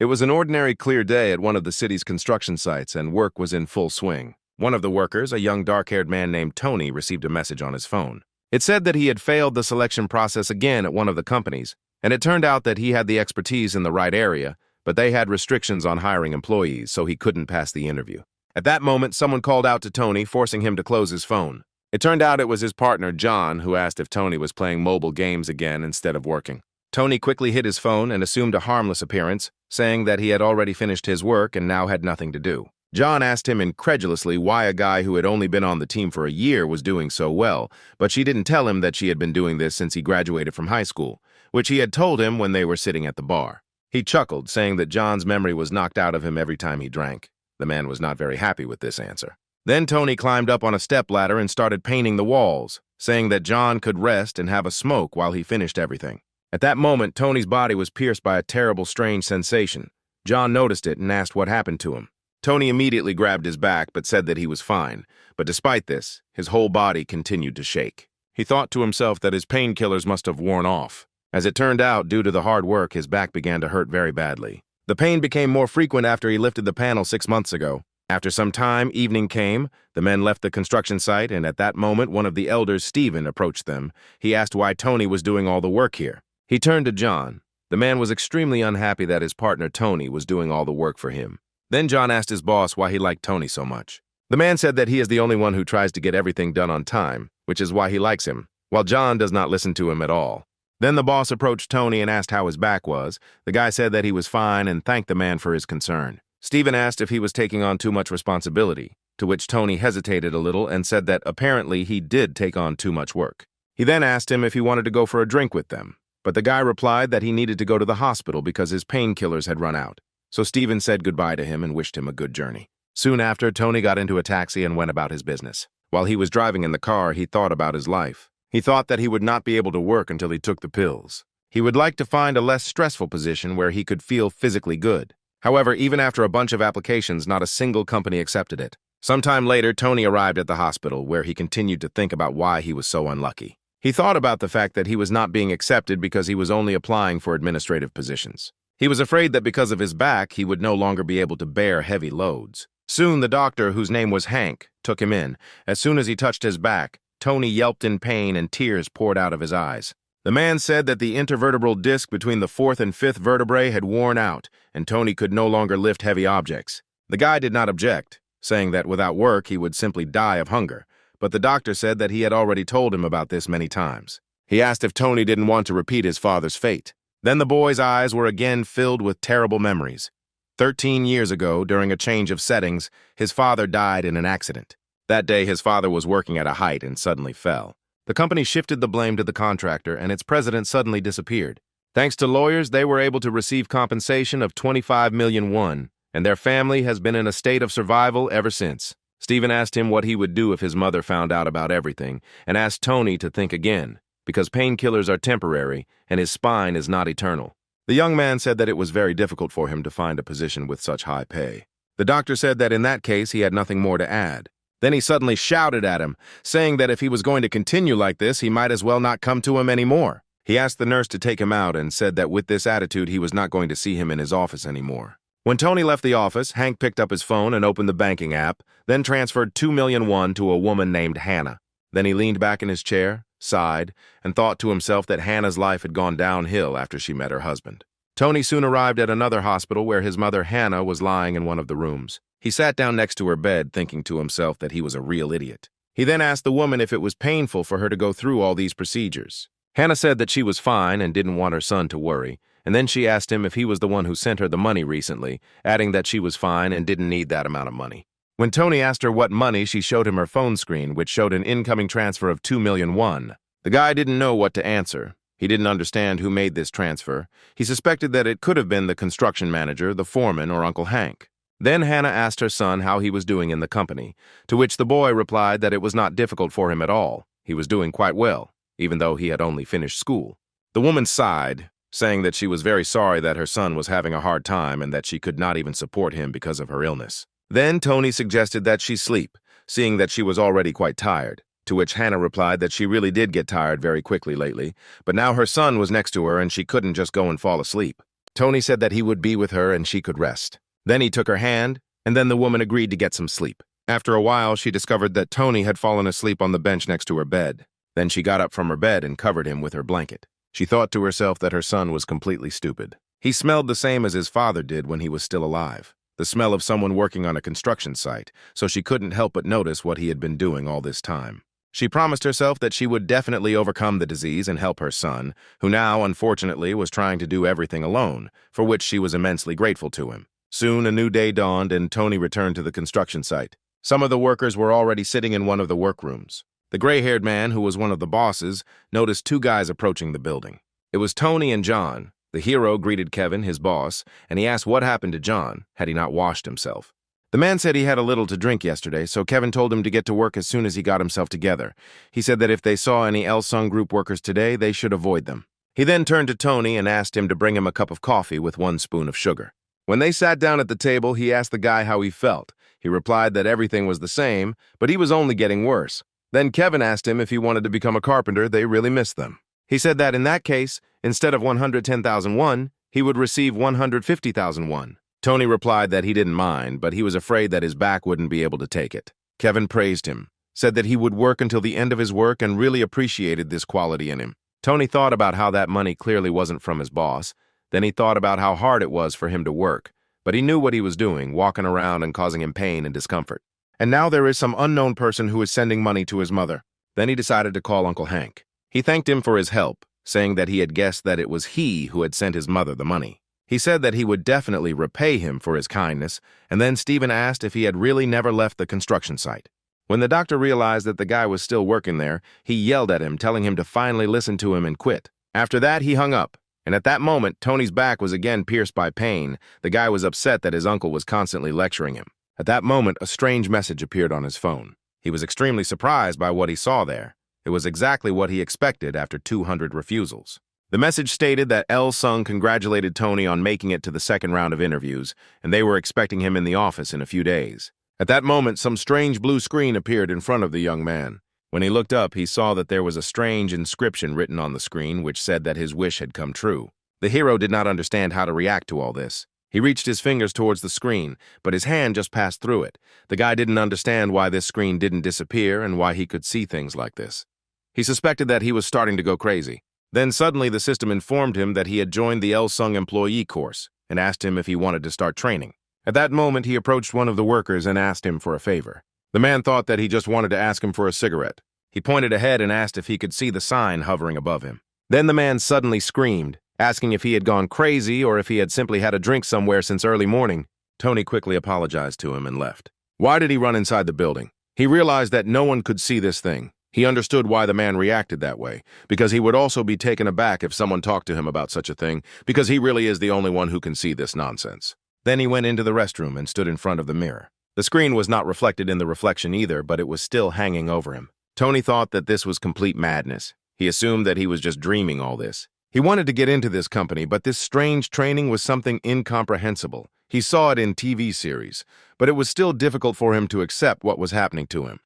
It was an ordinary clear day at one of the city's construction sites, and work was in full swing. One of the workers, a young dark-haired man named Tony, received a message on his phone. It said that he had failed the selection process again at one of the companies, and it turned out that he had the expertise in the right area, but they had restrictions on hiring employees, so he couldn't pass the interview. At that moment, someone called out to Tony, forcing him to close his phone. It turned out it was his partner, John, who asked if Tony was playing mobile games again instead of working. Tony quickly hid his phone and assumed a harmless appearance, saying that he had already finished his work and now had nothing to do. John asked him incredulously why a guy who had only been on the team for a year was doing so well, but she didn't tell him that she had been doing this since he graduated from high school, which he had told him when they were sitting at the bar. He chuckled, saying that John's memory was knocked out of him every time he drank. The man was not very happy with this answer. Then Tony climbed up on a stepladder and started painting the walls, saying that John could rest and have a smoke while he finished everything. At that moment, Tony's body was pierced by a terrible, strange sensation. John noticed it and asked what happened to him. Tony immediately grabbed his back but said that he was fine, but despite this, his whole body continued to shake. He thought to himself that his painkillers must have worn off. As it turned out, due to the hard work, his back began to hurt very badly. The pain became more frequent after he lifted the panel 6 months ago. After some time, evening came, the men left the construction site, and at that moment, one of the elders, Stephen, approached them. He asked why Tony was doing all the work here. He turned to John. The man was extremely unhappy that his partner, Tony, was doing all the work for him. Then John asked his boss why he liked Tony so much. The man said that he is the only one who tries to get everything done on time, which is why he likes him, while John does not listen to him at all. Then the boss approached Tony and asked how his back was. The guy said that he was fine and thanked the man for his concern. Stephen asked if he was taking on too much responsibility, to which Tony hesitated a little and said that apparently he did take on too much work. He then asked him if he wanted to go for a drink with them, but the guy replied that he needed to go to the hospital because his painkillers had run out. So Stephen said goodbye to him and wished him a good journey. Soon after, Tony got into a taxi and went about his business. While he was driving in the car, he thought about his life. He thought that he would not be able to work until he took the pills. He would like to find a less stressful position where he could feel physically good. However, even after a bunch of applications, not a single company accepted it. Sometime later, Tony arrived at the hospital, where he continued to think about why he was so unlucky. He thought about the fact that he was not being accepted because he was only applying for administrative positions. He was afraid that because of his back, he would no longer be able to bear heavy loads. Soon, the doctor, whose name was Hank, took him in. As soon as he touched his back, Tony yelped in pain and tears poured out of his eyes. The man said that the intervertebral disc between the 4th and 5th vertebrae had worn out, and Tony could no longer lift heavy objects. The guy did not object, saying that without work he would simply die of hunger, but the doctor said that he had already told him about this many times. He asked if Tony didn't want to repeat his father's fate. Then the boy's eyes were again filled with terrible memories. 13 years ago, during a change of settings, his father died in an accident. That day, his father was working at a height and suddenly fell. The company shifted the blame to the contractor, and its president suddenly disappeared. Thanks to lawyers, they were able to receive compensation of 25 million won, and their family has been in a state of survival ever since. Stephen asked him what he would do if his mother found out about everything, and asked Tony to think again, because painkillers are temporary and his spine is not eternal. The young man said that it was very difficult for him to find a position with such high pay. The doctor said that in that case he had nothing more to add. Then he suddenly shouted at him, saying that if he was going to continue like this, he might as well not come to him anymore. He asked the nurse to take him out and said that with this attitude he was not going to see him in his office anymore. When Tony left the office, Hank picked up his phone and opened the banking app, then transferred 2 million won to a woman named Hannah. Then he leaned back in his chair, sighed, and thought to himself that Hannah's life had gone downhill after she met her husband. Tony soon arrived at another hospital where his mother Hannah was lying in one of the rooms. He sat down next to her bed, thinking to himself that he was a real idiot. He then asked the woman if it was painful for her to go through all these procedures. Hannah said that she was fine and didn't want her son to worry, and then she asked him if he was the one who sent her the money recently, adding that she was fine and didn't need that amount of money. When Tony asked her what money, she showed him her phone screen, which showed an incoming transfer of 2 million won. The guy didn't know what to answer. He didn't understand who made this transfer. He suspected that it could have been the construction manager, the foreman, or Uncle Hank. Then Hannah asked her son how he was doing in the company, to which the boy replied that it was not difficult for him at all. He was doing quite well, even though he had only finished school. The woman sighed, saying that she was very sorry that her son was having a hard time and that she could not even support him because of her illness. Then Tony suggested that she sleep, seeing that she was already quite tired, to which Hannah replied that she really did get tired very quickly lately, but now her son was next to her and she couldn't just go and fall asleep. Tony said that he would be with her and she could rest. Then he took her hand, and then the woman agreed to get some sleep. After a while, she discovered that Tony had fallen asleep on the bench next to her bed. Then she got up from her bed and covered him with her blanket. She thought to herself that her son was completely stupid. He smelled the same as his father did when he was still alive, the smell of someone working on a construction site, so she couldn't help but notice what he had been doing all this time. She promised herself that she would definitely overcome the disease and help her son, who now, unfortunately, was trying to do everything alone, for which she was immensely grateful to him. Soon, a new day dawned and Tony returned to the construction site. Some of the workers were already sitting in one of the workrooms. The gray-haired man, who was one of the bosses, noticed two guys approaching the building. It was Tony and John. The hero greeted Kevin, his boss, and he asked what happened to John, had he not washed himself. The man said he had a little to drink yesterday, so Kevin told him to get to work as soon as he got himself together. He said that if they saw any Elsung group workers today, they should avoid them. He then turned to Tony and asked him to bring him a cup of coffee with 1 spoon of sugar. When they sat down at the table, he asked the guy how he felt. He replied that everything was the same, but he was only getting worse. Then Kevin asked him if he wanted to become a carpenter. They really missed them. He said that in that case, instead of 110,000 won, he would receive 150,000 won. Tony replied that he didn't mind, but he was afraid that his back wouldn't be able to take it. Kevin praised him, said that he would work until the end of his work and really appreciated this quality in him. Tony thought about how that money clearly wasn't from his boss. Then he thought about how hard it was for him to work, but he knew what he was doing, walking around and causing him pain and discomfort. And now there is some unknown person who is sending money to his mother. Then he decided to call Uncle Hank. He thanked him for his help, saying that he had guessed that it was he who had sent his mother the money. He said that he would definitely repay him for his kindness, and then Stephen asked if he had really never left the construction site. When the doctor realized that the guy was still working there, he yelled at him, telling him to finally listen to him and quit. After that, he hung up, and at that moment, Tony's back was again pierced by pain. The guy was upset that his uncle was constantly lecturing him. At that moment, a strange message appeared on his phone. He was extremely surprised by what he saw there. It was exactly what he expected after 200 refusals. The message stated that Elsung congratulated Tony on making it to the second round of interviews, and they were expecting him in the office in a few days. At that moment, some strange blue screen appeared in front of the young man. When he looked up, he saw that there was a strange inscription written on the screen which said that his wish had come true. The hero did not understand how to react to all this. He reached his fingers towards the screen, but his hand just passed through it. The guy didn't understand why this screen didn't disappear and why he could see things like this. He suspected that he was starting to go crazy. Then suddenly the system informed him that he had joined the Elsung employee course and asked him if he wanted to start training. At that moment, he approached one of the workers and asked him for a favor. The man thought that he just wanted to ask him for a cigarette. He pointed ahead and asked if he could see the sign hovering above him. Then the man suddenly screamed, asking if he had gone crazy or if he had simply had a drink somewhere since early morning. Tony quickly apologized to him and left. Why did he run inside the building? He realized that no one could see this thing. He understood why the man reacted that way, because he would also be taken aback if someone talked to him about such a thing, because he really is the only one who can see this nonsense. Then he went into the restroom and stood in front of the mirror. The screen was not reflected in the reflection either, but it was still hanging over him. Tony thought that this was complete madness. He assumed that he was just dreaming all this. He wanted to get into this company, but this strange training was something incomprehensible. He saw it in TV series, but it was still difficult for him to accept what was happening to him.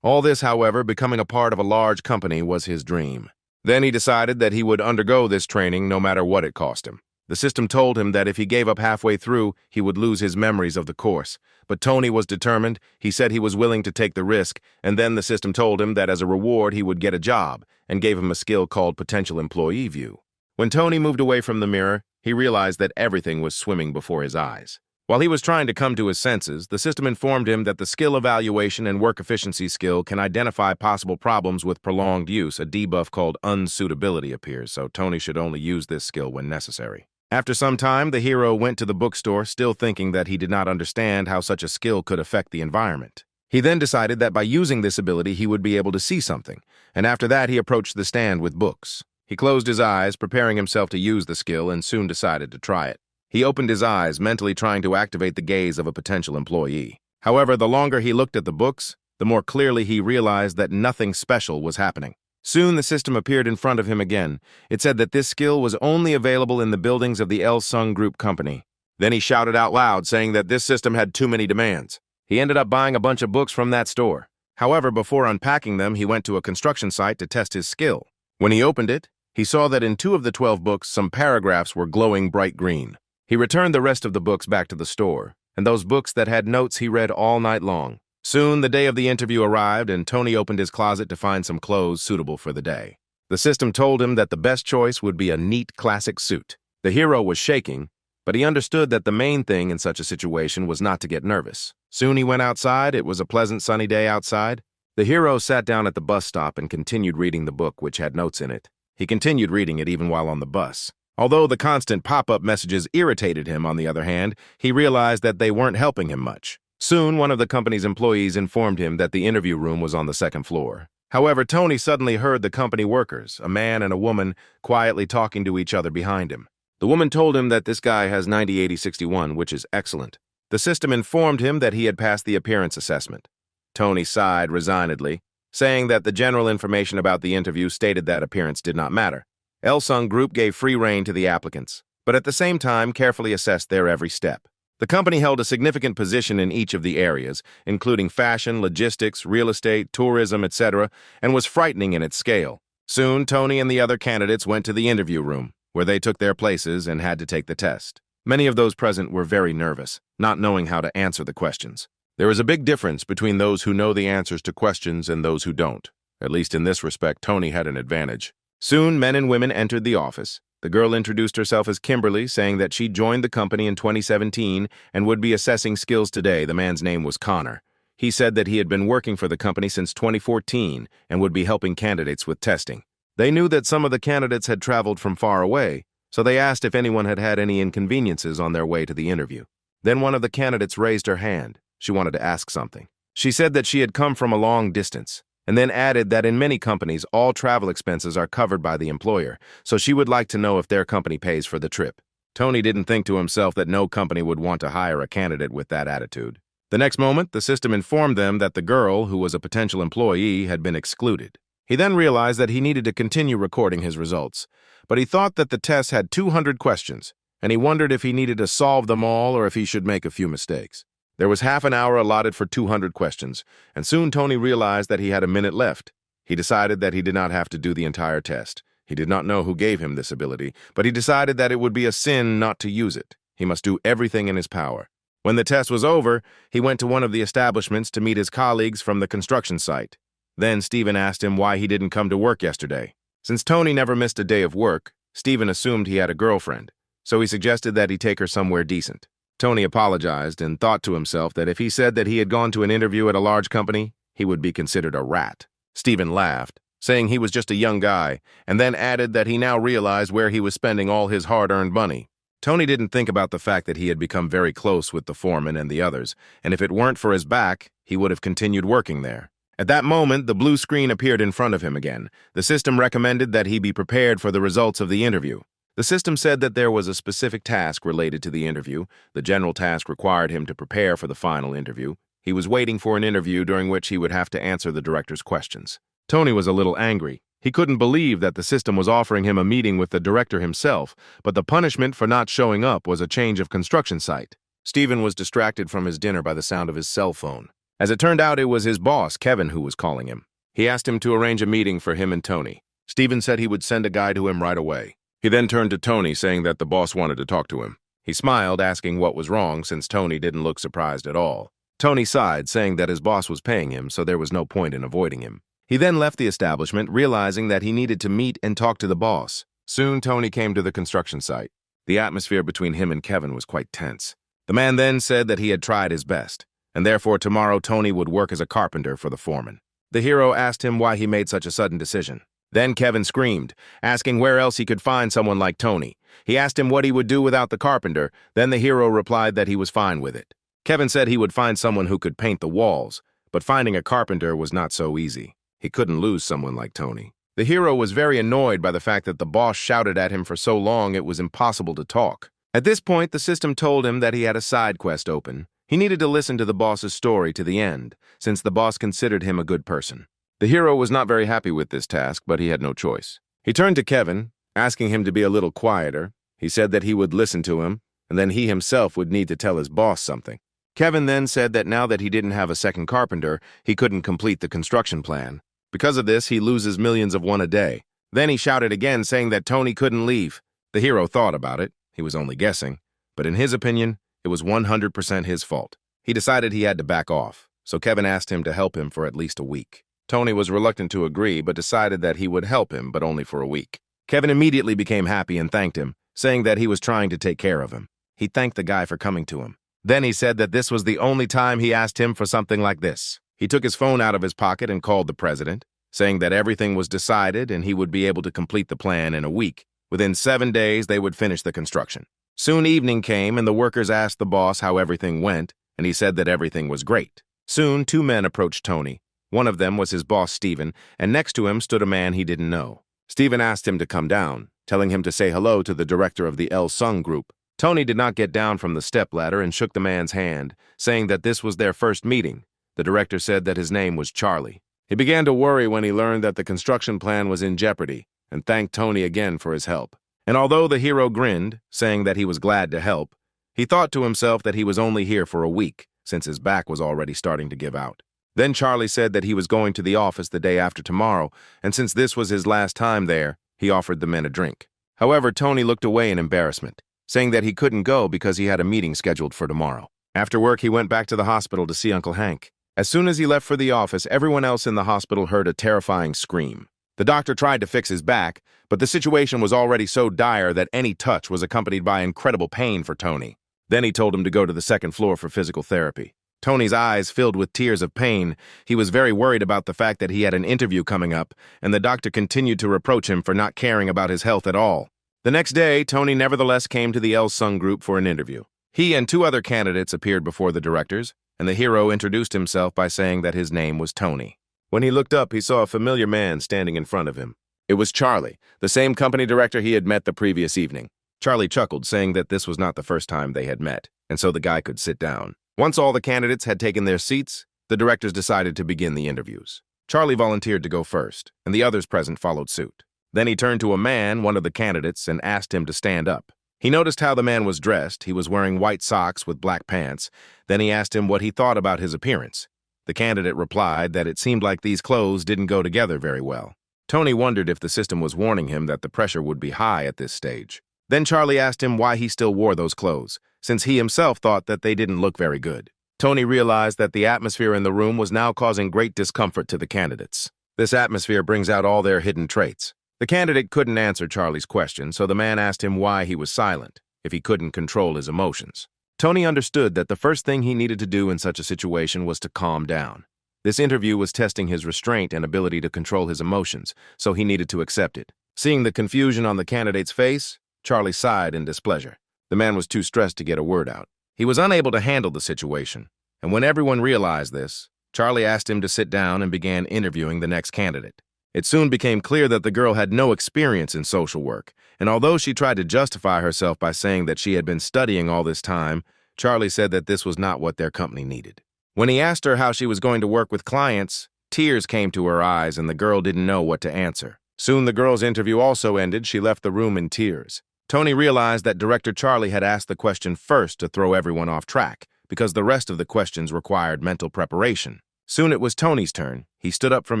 All this, however, becoming a part of a large company was his dream. Then he decided that he would undergo this training no matter what it cost him. The system told him that if he gave up halfway through, he would lose his memories of the course. But Tony was determined. He said he was willing to take the risk, and then the system told him that as a reward he would get a job, and gave him a skill called Potential Employee View. When Tony moved away from the mirror, he realized that everything was swimming before his eyes. While he was trying to come to his senses, the system informed him that the skill evaluation and work efficiency skill can identify possible problems with prolonged use. A debuff called unsuitability appears, so Tony should only use this skill when necessary. After some time, the hero went to the bookstore, still thinking that he did not understand how such a skill could affect the environment. He then decided that by using this ability, he would be able to see something, and after that, he approached the stand with books. He closed his eyes, preparing himself to use the skill, and soon decided to try it. He opened his eyes, mentally trying to activate the gaze of a potential employee. However, the longer he looked at the books, the more clearly he realized that nothing special was happening. Soon the system appeared in front of him again. It said that this skill was only available in the buildings of the Elsung Group Company. Then he shouted out loud, saying that this system had too many demands. He ended up buying a bunch of books from that store. However, before unpacking them, he went to a construction site to test his skill. When he opened it, He saw that in 2 of the 12 books, some paragraphs were glowing bright green. He returned the rest of the books back to the store, and those books that had notes he read all night long. Soon, the day of the interview arrived, and Tony opened his closet to find some clothes suitable for the day. The system told him that the best choice would be a neat, classic suit. The hero was shaking, but he understood that the main thing in such a situation was not to get nervous. Soon he went outside. It was a pleasant sunny day outside. The hero sat down at the bus stop and continued reading the book, which had notes in it. He continued reading it even while on the bus. Although the constant pop-up messages irritated him, on the other hand, he realized that they weren't helping him much. Soon, one of the company's employees informed him that the interview room was on the 2nd floor. However, Tony suddenly heard the company workers, a man and a woman, quietly talking to each other behind him. The woman told him that this guy has 90-80-61, which is excellent. The system informed him that he had passed the appearance assessment. Tony sighed resignedly, saying that the general information about the interview stated that appearance did not matter. Elsung Group gave free rein to the applicants, but at the same time carefully assessed their every step. The company held a significant position in each of the areas, including fashion, logistics, real estate, tourism, etc., and was frightening in its scale. Soon, Tony and the other candidates went to the interview room, where they took their places and had to take the test. Many of those present were very nervous, not knowing how to answer the questions. There is a big difference between those who know the answers to questions and those who don't. At least in this respect, Tony had an advantage. Soon, men and women entered the office. The girl introduced herself as Kimberly, saying that she joined the company in 2017 and would be assessing skills today. The man's name was Connor. He said that he had been working for the company since 2014 and would be helping candidates with testing. They knew that some of the candidates had traveled from far away, so they asked if anyone had had any inconveniences on their way to the interview. Then one of the candidates raised her hand. She wanted to ask something. She said that she had come from a long distance, and then added that in many companies, all travel expenses are covered by the employer, so she would like to know if their company pays for the trip. Tony didn't think to himself that no company would want to hire a candidate with that attitude. The next moment, the system informed them that the girl, who was a potential employee, had been excluded. He then realized that he needed to continue recording his results, but he thought that the test had 200 questions, and he wondered if he needed to solve them all or if he should make a few mistakes. There was half an hour allotted for 200 questions, and soon Tony realized that he had a minute left. He decided that he did not have to do the entire test. He did not know who gave him this ability, but he decided that it would be a sin not to use it. He must do everything in his power. When the test was over, he went to one of the establishments to meet his colleagues from the construction site. Then Stephen asked him why he didn't come to work yesterday. Since Tony never missed a day of work, Stephen assumed he had a girlfriend, so he suggested that he take her somewhere decent. Tony apologized and thought to himself that if he said that he had gone to an interview at a large company, he would be considered a rat. Stephen laughed, saying he was just a young guy, and then added that he now realized where he was spending all his hard-earned money. Tony didn't think about the fact that he had become very close with the foreman and the others, and if it weren't for his back, he would have continued working there. At that moment, the blue screen appeared in front of him again. The system recommended that he be prepared for the results of the interview. The system said that there was a specific task related to the interview. The general task required him to prepare for the final interview. He was waiting for an interview during which he would have to answer the director's questions. Tony was a little angry. He couldn't believe that the system was offering him a meeting with the director himself, but the punishment for not showing up was a change of construction site. Stephen was distracted from his dinner by the sound of his cell phone. As it turned out, it was his boss, Kevin, who was calling him. He asked him to arrange a meeting for him and Tony. Stephen said he would send a guy to him right away. He then turned to Tony, saying that the boss wanted to talk to him. He smiled, asking what was wrong, since Tony didn't look surprised at all. Tony sighed, saying that his boss was paying him, so there was no point in avoiding him. He then left the establishment, realizing that he needed to meet and talk to the boss. Soon, Tony came to the construction site. The atmosphere between him and Kevin was quite tense. The man then said that he had tried his best, and therefore tomorrow Tony would work as a carpenter for the foreman. The hero asked him why he made such a sudden decision. Then Kevin screamed, asking where else he could find someone like Tony. He asked him what he would do without the carpenter. Then the hero replied that he was fine with it. Kevin said he would find someone who could paint the walls, but finding a carpenter was not so easy. He couldn't lose someone like Tony. The hero was very annoyed by the fact that the boss shouted at him for so long it was impossible to talk. At this point, the system told him that he had a side quest open. He needed to listen to the boss's story to the end, since the boss considered him a good person. The hero was not very happy with this task, but he had no choice. He turned to Kevin, asking him to be a little quieter. He said that he would listen to him, and then he himself would need to tell his boss something. Kevin then said that now that he didn't have a second carpenter, he couldn't complete the construction plan. Because of this, he loses millions of won a day. Then he shouted again, saying that Tony couldn't leave. The hero thought about it. He was only guessing. But in his opinion, it was 100% his fault. He decided he had to back off, so Kevin asked him to help him for at least a week. Tony was reluctant to agree, but decided that he would help him, but only for a week. Kevin immediately became happy and thanked him, saying that he was trying to take care of him. He thanked the guy for coming to him. Then he said that this was the only time he asked him for something like this. He took his phone out of his pocket and called the president, saying that everything was decided and he would be able to complete the plan in a week. Within 7 days, they would finish the construction. Soon evening came and the workers asked the boss how everything went, and he said that everything was great. Soon, 2 men approached Tony. One of them was his boss, Steven, and next to him stood a man he didn't know. Steven asked him to come down, telling him to say hello to the director of the El Sung group. Tony did not get down from the stepladder and shook the man's hand, saying that this was their first meeting. The director said that his name was Charlie. He began to worry when he learned that the construction plan was in jeopardy, and thanked Tony again for his help. And although the hero grinned, saying that he was glad to help, he thought to himself that he was only here for a week, since his back was already starting to give out. Then Charlie said that he was going to the office the day after tomorrow, and since this was his last time there, he offered the men a drink. However, Tony looked away in embarrassment, saying that he couldn't go because he had a meeting scheduled for tomorrow. After work, he went back to the hospital to see Uncle Hank. As soon as he left for the office, everyone else in the hospital heard a terrifying scream. The doctor tried to fix his back, but the situation was already so dire that any touch was accompanied by incredible pain for Tony. Then he told him to go to the second floor for physical therapy. Tony's eyes filled with tears of pain. He was very worried about the fact that he had an interview coming up, and the doctor continued to reproach him for not caring about his health at all. The next day, Tony nevertheless came to the El Sung group for an interview. He and 2 other candidates appeared before the directors, and the hero introduced himself by saying that his name was Tony. When he looked up, he saw a familiar man standing in front of him. It was Charlie, the same company director he had met the previous evening. Charlie chuckled, saying that this was not the first time they had met, and so the guy could sit down. Once all the candidates had taken their seats, the directors decided to begin the interviews. Charlie volunteered to go first, and the others present followed suit. Then he turned to a man, one of the candidates, and asked him to stand up. He noticed how the man was dressed. He was wearing white socks with black pants. Then he asked him what he thought about his appearance. The candidate replied that it seemed like these clothes didn't go together very well. Tony wondered if the system was warning him that the pressure would be high at this stage. Then Charlie asked him why he still wore those clothes, since he himself thought that they didn't look very good. Tony realized that the atmosphere in the room was now causing great discomfort to the candidates. This atmosphere brings out all their hidden traits. The candidate couldn't answer Charlie's question, so the man asked him why he was silent, if he couldn't control his emotions. Tony understood that the first thing he needed to do in such a situation was to calm down. This interview was testing his restraint and ability to control his emotions, so he needed to accept it. Seeing the confusion on the candidate's face, Charlie sighed in displeasure. The man was too stressed to get a word out. He was unable to handle the situation, and when everyone realized this, Charlie asked him to sit down and began interviewing the next candidate. It soon became clear that the girl had no experience in social work, and although she tried to justify herself by saying that she had been studying all this time, Charlie said that this was not what their company needed. When he asked her how she was going to work with clients, tears came to her eyes and the girl didn't know what to answer. Soon the girl's interview also ended. She left the room in tears. Tony realized that Director Charlie had asked the question first to throw everyone off track, because the rest of the questions required mental preparation. Soon it was Tony's turn. He stood up from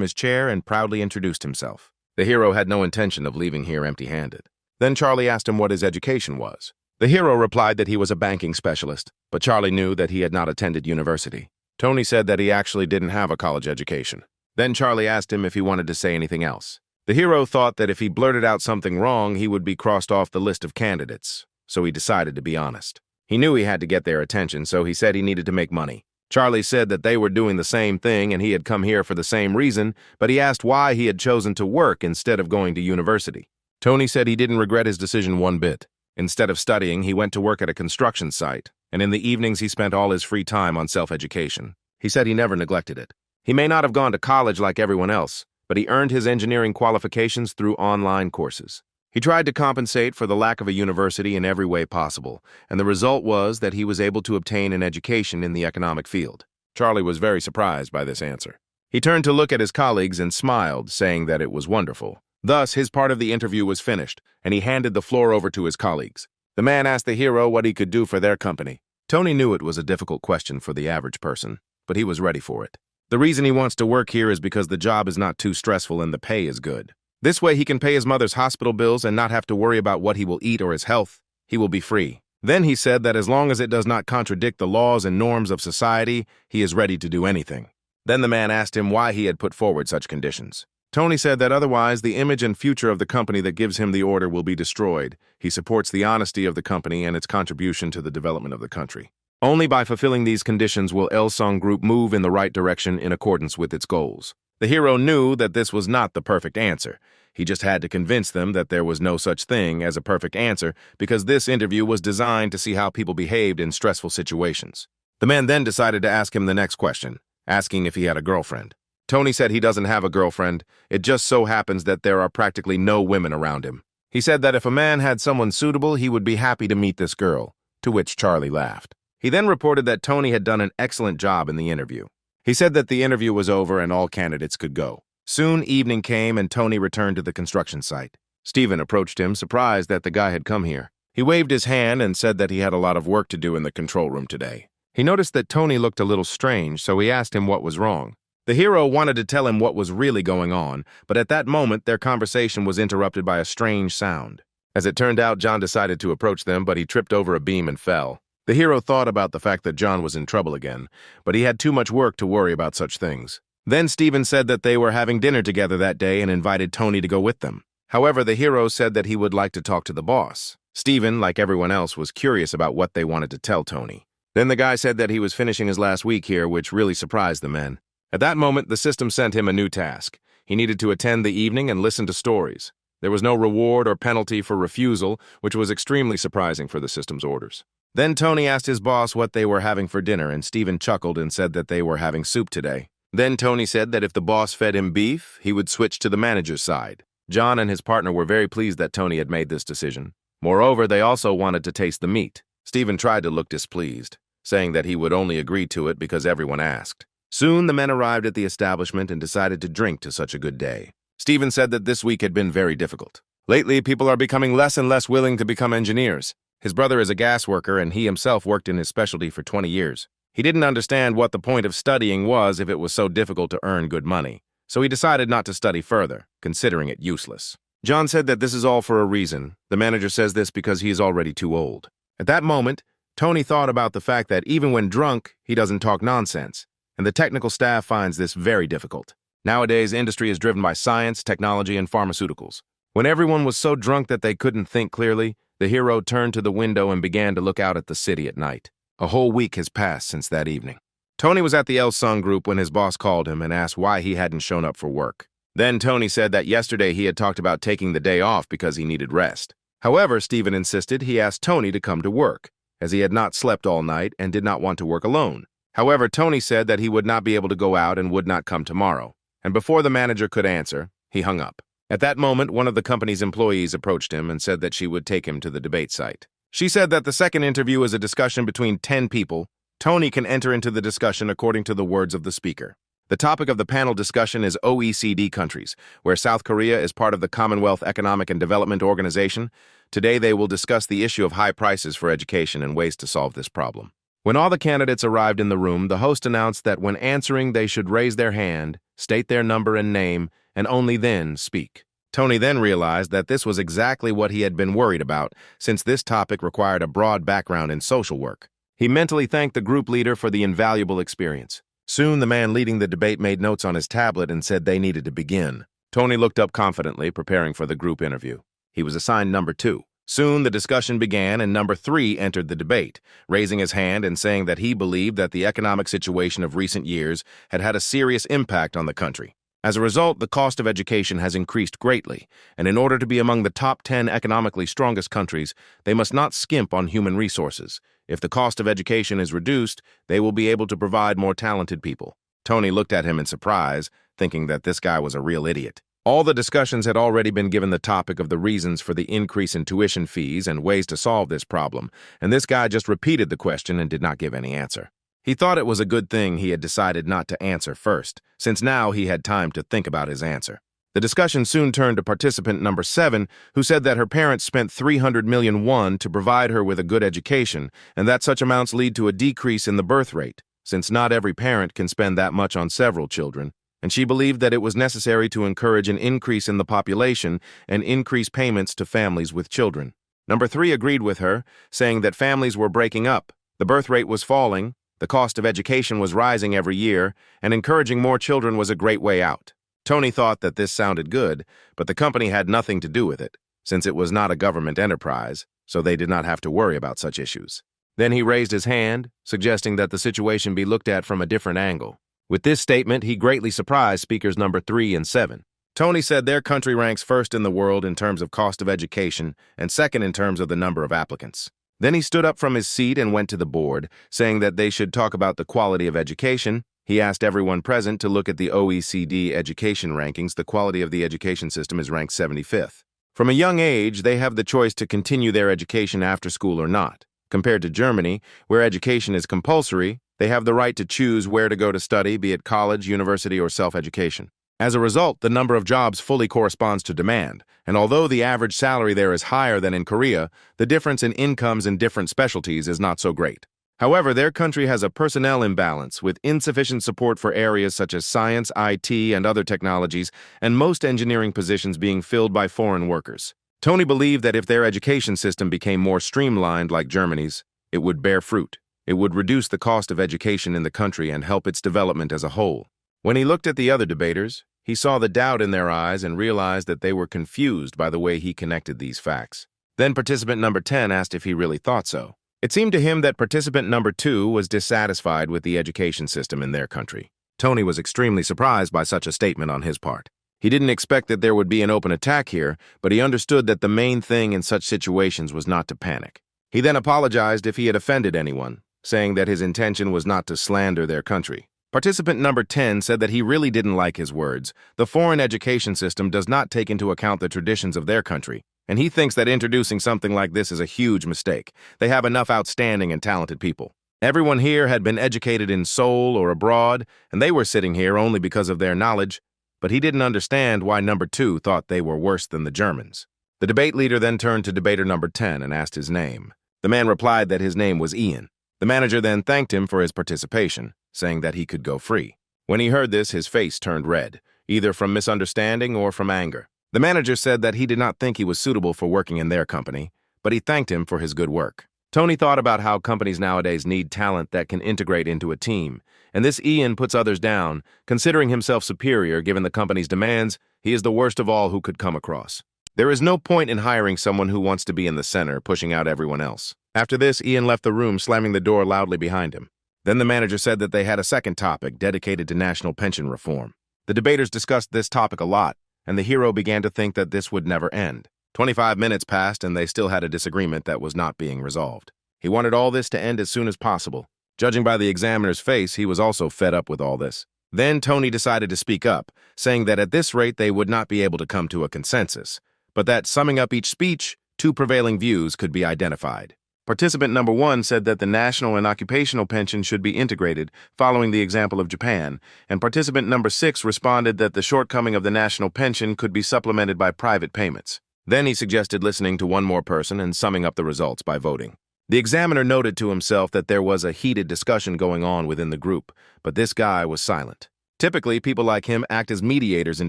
his chair and proudly introduced himself. The hero had no intention of leaving here empty-handed. Then Charlie asked him what his education was. The hero replied that he was a banking specialist, but Charlie knew that he had not attended university. Tony said that he actually didn't have a college education. Then Charlie asked him if he wanted to say anything else. The hero thought that if he blurted out something wrong, he would be crossed off the list of candidates, so he decided to be honest. He knew he had to get their attention, so he said he needed to make money. Charlie said that they were doing the same thing and he had come here for the same reason, but he asked why he had chosen to work instead of going to university. Tony said he didn't regret his decision one bit. Instead of studying, he went to work at a construction site, and in the evenings he spent all his free time on self-education. He said he never neglected it. He may not have gone to college like everyone else, but he earned his engineering qualifications through online courses. He tried to compensate for the lack of a university in every way possible, and the result was that he was able to obtain an education in the economic field. Charlie was very surprised by this answer. He turned to look at his colleagues and smiled, saying that it was wonderful. Thus, his part of the interview was finished, and he handed the floor over to his colleagues. The man asked the hero what he could do for their company. Tony knew it was a difficult question for the average person, but he was ready for it. The reason he wants to work here is because the job is not too stressful and the pay is good. This way he can pay his mother's hospital bills and not have to worry about what he will eat or his health. He will be free. Then he said that as long as it does not contradict the laws and norms of society, he is ready to do anything. Then the man asked him why he had put forward such conditions. Tony said that otherwise the image and future of the company that gives him the order will be destroyed. He supports the honesty of the company and its contribution to the development of the country. Only by fulfilling these conditions will Elsung Group move in the right direction in accordance with its goals. The hero knew that this was not the perfect answer. He just had to convince them that there was no such thing as a perfect answer because this interview was designed to see how people behaved in stressful situations. The man then decided to ask him the next question, asking if he had a girlfriend. Tony said he doesn't have a girlfriend. It just so happens that there are practically no women around him. He said that if a man had someone suitable, he would be happy to meet this girl, to which Charlie laughed. He then reported that Tony had done an excellent job in the interview. He said that the interview was over and all candidates could go. Soon evening came and Tony returned to the construction site. Steven approached him, surprised that the guy had come here. He waved his hand and said that he had a lot of work to do in the control room today. He noticed that Tony looked a little strange, so he asked him what was wrong. The hero wanted to tell him what was really going on, but at that moment their conversation was interrupted by a strange sound. As it turned out, John decided to approach them, but he tripped over a beam and fell. The hero thought about the fact that John was in trouble again, but he had too much work to worry about such things. Then Steven said that they were having dinner together that day and invited Tony to go with them. However, the hero said that he would like to talk to the boss. Steven, like everyone else, was curious about what they wanted to tell Tony. Then the guy said that he was finishing his last week here, which really surprised the men. At that moment, the system sent him a new task. He needed to attend the evening and listen to stories. There was no reward or penalty for refusal, which was extremely surprising for the system's orders. Then Tony asked his boss what they were having for dinner, and Steven chuckled and said that they were having soup today. Then Tony said that if the boss fed him beef, he would switch to the manager's side. John and his partner were very pleased that Tony had made this decision. Moreover, they also wanted to taste the meat. Steven tried to look displeased, saying that he would only agree to it because everyone asked. Soon the men arrived at the establishment and decided to drink to such a good day. Steven said that this week had been very difficult. Lately, people are becoming less and less willing to become engineers. His brother is a gas worker and he himself worked in his specialty for 20 years. He didn't understand what the point of studying was if it was so difficult to earn good money, so he decided not to study further, considering it useless. John said that this is all for a reason. The manager says this because he is already too old. At that moment, Tony thought about the fact that even when drunk, he doesn't talk nonsense, and the technical staff finds this very difficult. Nowadays, industry is driven by science, technology, and pharmaceuticals. When everyone was so drunk that they couldn't think clearly, the hero turned to the window and began to look out at the city at night. A whole week has passed since that evening. Tony was at the Elsung Group when his boss called him and asked why he hadn't shown up for work. Then Tony said that yesterday he had talked about taking the day off because he needed rest. However, Steven insisted he asked Tony to come to work, as he had not slept all night and did not want to work alone. However, Tony said that he would not be able to go out and would not come tomorrow. And before the manager could answer, he hung up. At that moment, one of the company's employees approached him and said that she would take him to the debate site. She said that the second interview is a discussion between 10 people. Tony can enter into the discussion according to the words of the speaker. The topic of the panel discussion is OECD countries, where South Korea is part of the Commonwealth Economic and Development Organization. Today they will discuss the issue of high prices for education and ways to solve this problem. When all the candidates arrived in the room, the host announced that when answering they should raise their hand, state their number and name, and only then speak. Tony then realized that this was exactly what he had been worried about, since this topic required a broad background in social work. He mentally thanked the group leader for the invaluable experience. Soon, the man leading the debate made notes on his tablet and said they needed to begin. Tony looked up confidently, preparing for the group interview. He was assigned number 2. Soon, the discussion began, and number 3 entered the debate, raising his hand and saying that he believed that the economic situation of recent years had had a serious impact on the country. As a result, the cost of education has increased greatly, and in order to be among the top 10 economically strongest countries, they must not skimp on human resources. If the cost of education is reduced, they will be able to provide more talented people. Tony looked at him in surprise, thinking that this guy was a real idiot. All the discussions had already been given the topic of the reasons for the increase in tuition fees and ways to solve this problem, and this guy just repeated the question and did not give any answer. He thought it was a good thing he had decided not to answer first, since now he had time to think about his answer. The discussion soon turned to participant number 7, who said that her parents spent 300 million won to provide her with a good education, and that such amounts lead to a decrease in the birth rate, since not every parent can spend that much on several children. and she believed that it was necessary to encourage an increase in the population and increase payments to families with children. Number 3 agreed with her, saying that families were breaking up, the birth rate was falling, the cost of education was rising every year, and encouraging more children was a great way out. Tony thought that this sounded good, but the company had nothing to do with it, since it was not a government enterprise, so they did not have to worry about such issues. Then he raised his hand, suggesting that the situation be looked at from a different angle. With this statement, he greatly surprised speakers number 3 and 7. Tony said their country ranks first in the world in terms of cost of education and second in terms of the number of applicants. Then he stood up from his seat and went to the board, saying that they should talk about the quality of education. He asked everyone present to look at the OECD education rankings. The quality of the education system is ranked 75th. From a young age, they have the choice to continue their education after school or not. Compared to Germany, where education is compulsory, they have the right to choose where to go to study, be it college, university, or self-education. As a result, the number of jobs fully corresponds to demand, and although the average salary there is higher than in Korea, the difference in incomes in different specialties is not so great. However, their country has a personnel imbalance with insufficient support for areas such as science, IT, and other technologies, and most engineering positions being filled by foreign workers. Tony believed that if their education system became more streamlined like Germany's, it would bear fruit. It would reduce the cost of education in the country and help its development as a whole. When he looked at the other debaters, he saw the doubt in their eyes and realized that they were confused by the way he connected these facts. Then participant number 10 asked if he really thought so. It seemed to him that participant number 2 was dissatisfied with the education system in their country. Tony was extremely surprised by such a statement on his part. He didn't expect that there would be an open attack here, but he understood that the main thing in such situations was not to panic. He then apologized if he had offended anyone, saying that his intention was not to slander their country. Participant number 10 said that he really didn't like his words. The foreign education system does not take into account the traditions of their country, and he thinks that introducing something like this is a huge mistake. They have enough outstanding and talented people. Everyone here had been educated in Seoul or abroad, and they were sitting here only because of their knowledge, but he didn't understand why number 2 thought they were worse than the Germans. The debate leader then turned to debater number 10 and asked his name. The man replied that his name was Ian. The manager then thanked him for his participation, saying that he could go free. When he heard this, his face turned red, either from misunderstanding or from anger. The manager said that he did not think he was suitable for working in their company, but he thanked him for his good work. Tony thought about how companies nowadays need talent that can integrate into a team, and this Ian puts others down. Considering himself superior given the company's demands, he is the worst of all who could come across. There is no point in hiring someone who wants to be in the center, pushing out everyone else. After this, Ian left the room, slamming the door loudly behind him. Then the manager said that they had a second topic dedicated to national pension reform. The debaters discussed this topic a lot, and the hero began to think that this would never end. 25 minutes passed, and they still had a disagreement that was not being resolved. He wanted all this to end as soon as possible. Judging by the examiner's face, he was also fed up with all this. Then Tony decided to speak up, saying that at this rate they would not be able to come to a consensus, but that summing up each speech, 2 prevailing views could be identified. Participant number 1 said that the national and occupational pension should be integrated, following the example of Japan, and participant number 6 responded that the shortcoming of the national pension could be supplemented by private payments. Then he suggested listening to one more person and summing up the results by voting. The examiner noted to himself that there was a heated discussion going on within the group, but this guy was silent. Typically, people like him act as mediators in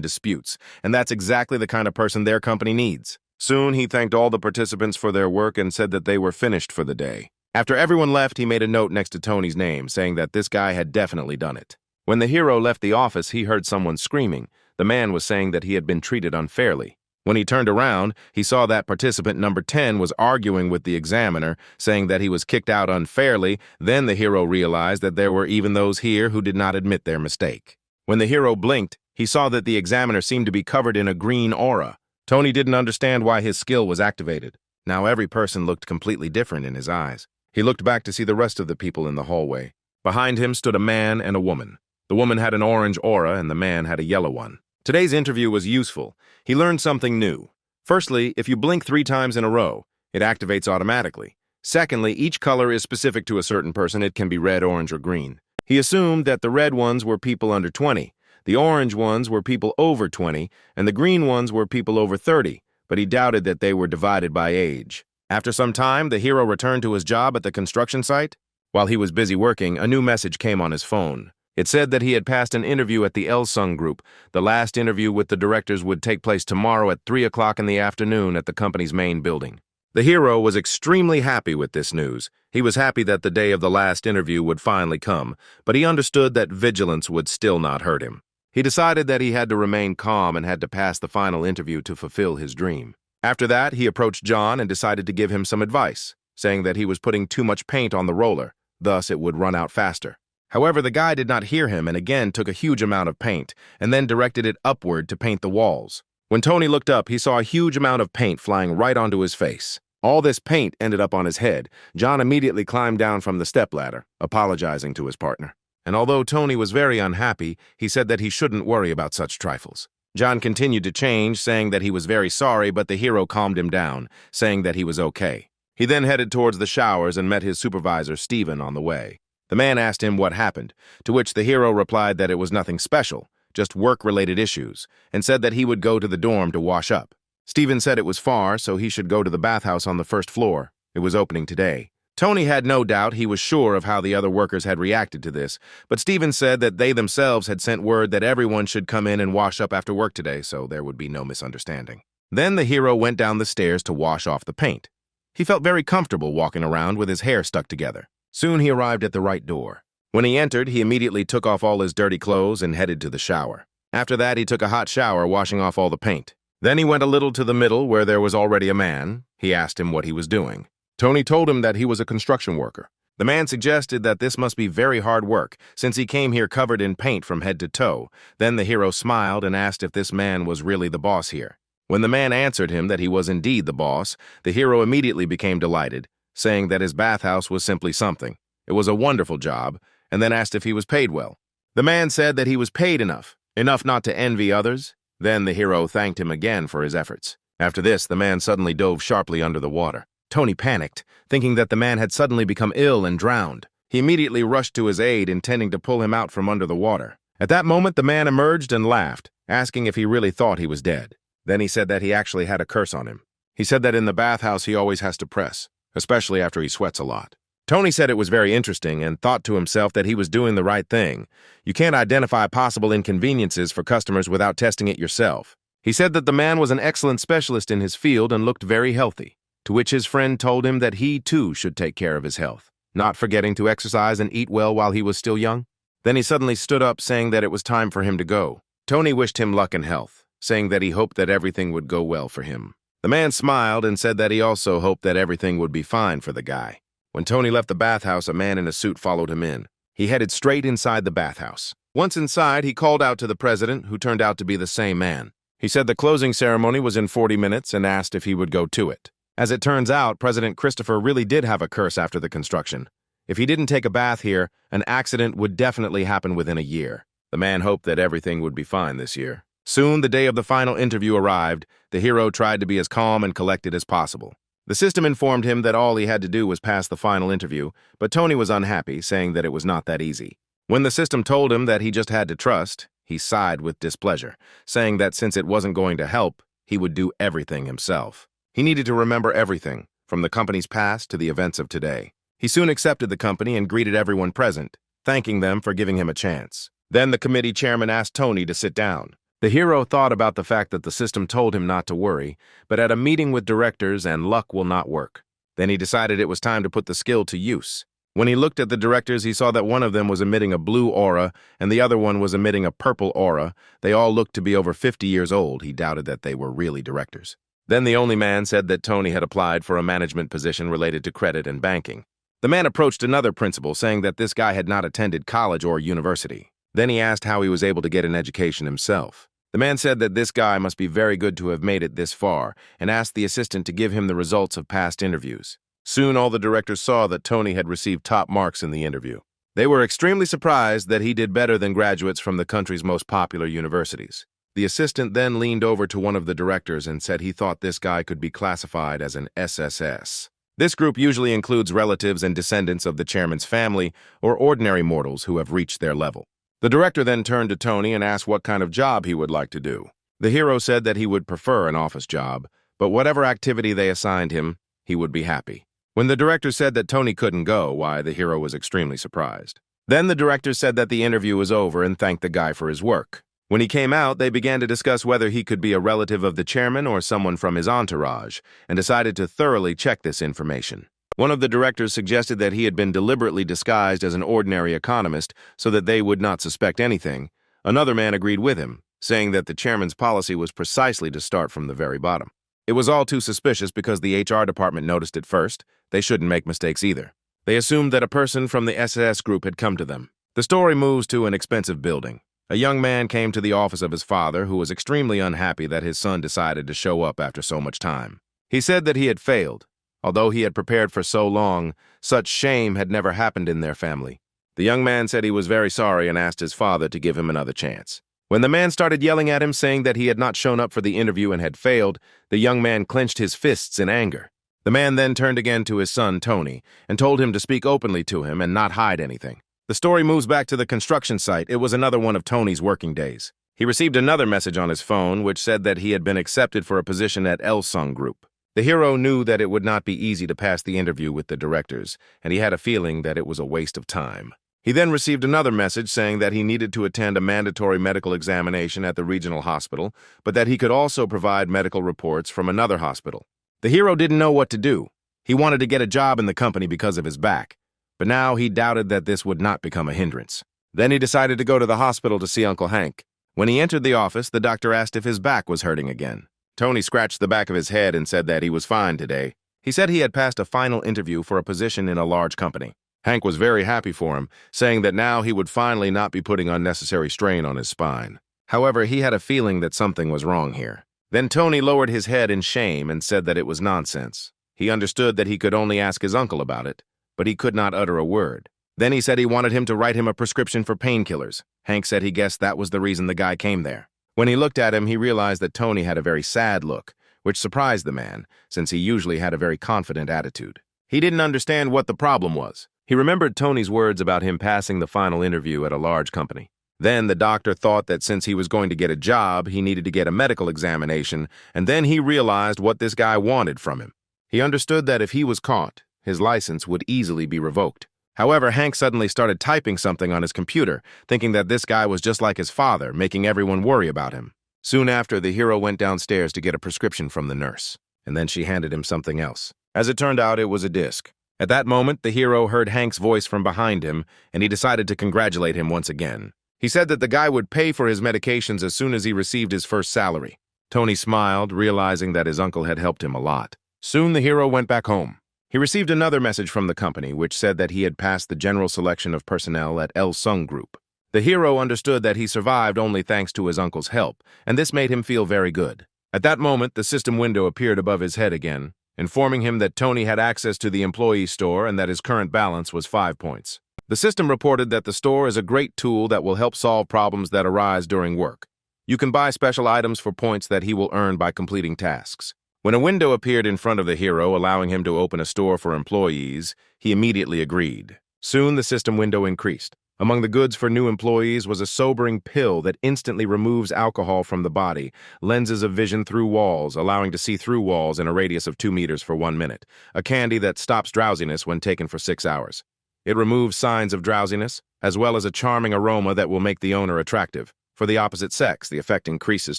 disputes, and that's exactly the kind of person their company needs. Soon, he thanked all the participants for their work and said that they were finished for the day. After everyone left, he made a note next to Tony's name, saying that this guy had definitely done it. When the hero left the office, he heard someone screaming. The man was saying that he had been treated unfairly. When he turned around, he saw that participant number 10 was arguing with the examiner, saying that he was kicked out unfairly. Then the hero realized that there were even those here who did not admit their mistake. When the hero blinked, he saw that the examiner seemed to be covered in a green aura. Tony didn't understand why his skill was activated. Now every person looked completely different in his eyes. He looked back to see the rest of the people in the hallway. Behind him stood a man and a woman. The woman had an orange aura and the man had a yellow one. Today's interview was useful. He learned something new. Firstly, if you blink 3 times in a row, it activates automatically. Secondly, each color is specific to a certain person. It can be red, orange, or green. He assumed that the red ones were people under 20. The orange ones were people over 20, and the green ones were people over 30, but he doubted that they were divided by age. After some time, the hero returned to his job at the construction site. While he was busy working, a new message came on his phone. It said that he had passed an interview at the Elsung Group. The last interview with the directors would take place tomorrow at 3 o'clock in the afternoon at the company's main building. The hero was extremely happy with this news. He was happy that the day of the last interview would finally come, but he understood that vigilance would still not hurt him. He decided that he had to remain calm and had to pass the final interview to fulfill his dream. After that, he approached John and decided to give him some advice, saying that he was putting too much paint on the roller, thus it would run out faster. However, the guy did not hear him and again took a huge amount of paint and then directed it upward to paint the walls. When Tony looked up, he saw a huge amount of paint flying right onto his face. All this paint ended up on his head. John immediately climbed down from the stepladder, apologizing to his partner. And although Tony was very unhappy, he said that he shouldn't worry about such trifles. John continued to change, saying that he was very sorry, but the hero calmed him down, saying that he was okay. He then headed towards the showers and met his supervisor, Steven, on the way. The man asked him what happened, to which the hero replied that it was nothing special, just work-related issues, and said that he would go to the dorm to wash up. Steven said it was far, so he should go to the bathhouse on the first floor. It was opening today. Tony had no doubt. He was sure of how the other workers had reacted to this, but Steven said that they themselves had sent word that everyone should come in and wash up after work today, so there would be no misunderstanding. Then the hero went down the stairs to wash off the paint. He felt very comfortable walking around with his hair stuck together. Soon he arrived at the right door. When he entered, he immediately took off all his dirty clothes and headed to the shower. After that, he took a hot shower, washing off all the paint. Then he went a little to the middle where there was already a man. He asked him what he was doing. Tony told him that he was a construction worker. The man suggested that this must be very hard work, since he came here covered in paint from head to toe. Then the hero smiled and asked if this man was really the boss here. When the man answered him that he was indeed the boss, the hero immediately became delighted, saying that his bathhouse was simply something. It was a wonderful job, and then asked if he was paid well. The man said that he was paid enough not to envy others. Then the hero thanked him again for his efforts. After this, the man suddenly dove sharply under the water. Tony panicked, thinking that the man had suddenly become ill and drowned. He immediately rushed to his aid, intending to pull him out from under the water. At that moment, the man emerged and laughed, asking if he really thought he was dead. Then he said that he actually had a curse on him. He said that in the bathhouse he always has to press, especially after he sweats a lot. Tony said it was very interesting and thought to himself that he was doing the right thing. You can't identify possible inconveniences for customers without testing it yourself. He said that the man was an excellent specialist in his field and looked very healthy, to which his friend told him that he too should take care of his health, not forgetting to exercise and eat well while he was still young. Then he suddenly stood up, saying that it was time for him to go. Tony wished him luck and health, saying that he hoped that everything would go well for him. The man smiled and said that he also hoped that everything would be fine for the guy. When Tony left the bathhouse, a man in a suit followed him in. He headed straight inside the bathhouse. Once inside, he called out to the president, who turned out to be the same man. He said the closing ceremony was in 40 minutes and asked if he would go to it. As it turns out, President Christopher really did have a curse after the construction. If he didn't take a bath here, an accident would definitely happen within a year. The man hoped that everything would be fine this year. Soon, the day of the final interview arrived. The hero tried to be as calm and collected as possible. The system informed him that all he had to do was pass the final interview, but Tony was unhappy, saying that it was not that easy. When the system told him that he just had to trust, he sighed with displeasure, saying that since it wasn't going to help, he would do everything himself. He needed to remember everything, from the company's past to the events of today. He soon accepted the company and greeted everyone present, thanking them for giving him a chance. Then the committee chairman asked Tony to sit down. The hero thought about the fact that the system told him not to worry, but at a meeting with directors and luck will not work. Then he decided it was time to put the skill to use. When he looked at the directors, he saw that one of them was emitting a blue aura and the other one was emitting a purple aura. They all looked to be over 50 years old. He doubted that they were really directors. Then the only man said that Tony had applied for a management position related to credit and banking. The man approached another principal, saying that this guy had not attended college or university. Then he asked how he was able to get an education himself. The man said that this guy must be very good to have made it this far, and asked the assistant to give him the results of past interviews. Soon all the directors saw that Tony had received top marks in the interview. They were extremely surprised that he did better than graduates from the country's most popular universities. The assistant then leaned over to one of the directors and said he thought this guy could be classified as an SSS. This group usually includes relatives and descendants of the chairman's family or ordinary mortals who have reached their level. The director then turned to Tony and asked what kind of job he would like to do. The hero said that he would prefer an office job, but whatever activity they assigned him, he would be happy. When the director said that Tony couldn't go, why, the hero was extremely surprised. Then the director said that the interview was over and thanked the guy for his work. When he came out, they began to discuss whether he could be a relative of the chairman or someone from his entourage, and decided to thoroughly check this information. One of the directors suggested that he had been deliberately disguised as an ordinary economist so that they would not suspect anything. Another man agreed with him, saying that the chairman's policy was precisely to start from the very bottom. It was all too suspicious because the HR department noticed it first. They shouldn't make mistakes either. They assumed that a person from the SS group had come to them. The story moves to an expensive building. A young man came to the office of his father, who was extremely unhappy that his son decided to show up after so much time. He said that he had failed. Although he had prepared for so long, such shame had never happened in their family. The young man said he was very sorry and asked his father to give him another chance. When the man started yelling at him, saying that he had not shown up for the interview and had failed, the young man clenched his fists in anger. The man then turned again to his son, Tony, and told him to speak openly to him and not hide anything. The story moves back to the construction site. It was another one of Tony's working days. He received another message on his phone which said that he had been accepted for a position at Elsung Group. The hero knew that it would not be easy to pass the interview with the directors, and he had a feeling that it was a waste of time. He then received another message saying that he needed to attend a mandatory medical examination at the regional hospital, but that he could also provide medical reports from another hospital. The hero didn't know what to do. He wanted to get a job in the company because of his back, but now he doubted that this would not become a hindrance. Then he decided to go to the hospital to see Uncle Hank. When he entered the office, the doctor asked if his back was hurting again. Tony scratched the back of his head and said that he was fine today. He said he had passed a final interview for a position in a large company. Hank was very happy for him, saying that now he would finally not be putting unnecessary strain on his spine. However, he had a feeling that something was wrong here. Then Tony lowered his head in shame and said that it was nonsense. He understood that he could only ask his uncle about it, but he could not utter a word. Then he said he wanted him to write him a prescription for painkillers. Hank said he guessed that was the reason the guy came there. When he looked at him, he realized that Tony had a very sad look, which surprised the man, since he usually had a very confident attitude. He didn't understand what the problem was. He remembered Tony's words about him passing the final interview at a large company. Then the doctor thought that since he was going to get a job, he needed to get a medical examination, and then he realized what this guy wanted from him. He understood that if he was caught, his license would easily be revoked. However, Hank suddenly started typing something on his computer, thinking that this guy was just like his father, making everyone worry about him. Soon after, the hero went downstairs to get a prescription from the nurse, and then she handed him something else. As it turned out, it was a disc. At that moment, the hero heard Hank's voice from behind him, and he decided to congratulate him once again. He said that the guy would pay for his medications as soon as he received his first salary. Tony smiled, realizing that his uncle had helped him a lot. Soon the hero went back home. He received another message from the company, which said that he had passed the general selection of personnel at Elsung Group. The hero understood that he survived only thanks to his uncle's help, and this made him feel very good. At that moment, the system window appeared above his head again, informing him that Tony had access to the employee store and that his current balance was 5 points. The system reported that the store is a great tool that will help solve problems that arise during work. You can buy special items for points that he will earn by completing tasks. When a window appeared in front of the hero, allowing him to open a store for employees, he immediately agreed. Soon the system window increased. Among the goods for new employees was a sobering pill that instantly removes alcohol from the body, lenses of vision through walls, allowing to see through walls in a radius of 2 meters for 1 minute, a candy that stops drowsiness when taken for 6 hours. It removes signs of drowsiness, as well as a charming aroma that will make the owner attractive. For the opposite sex, the effect increases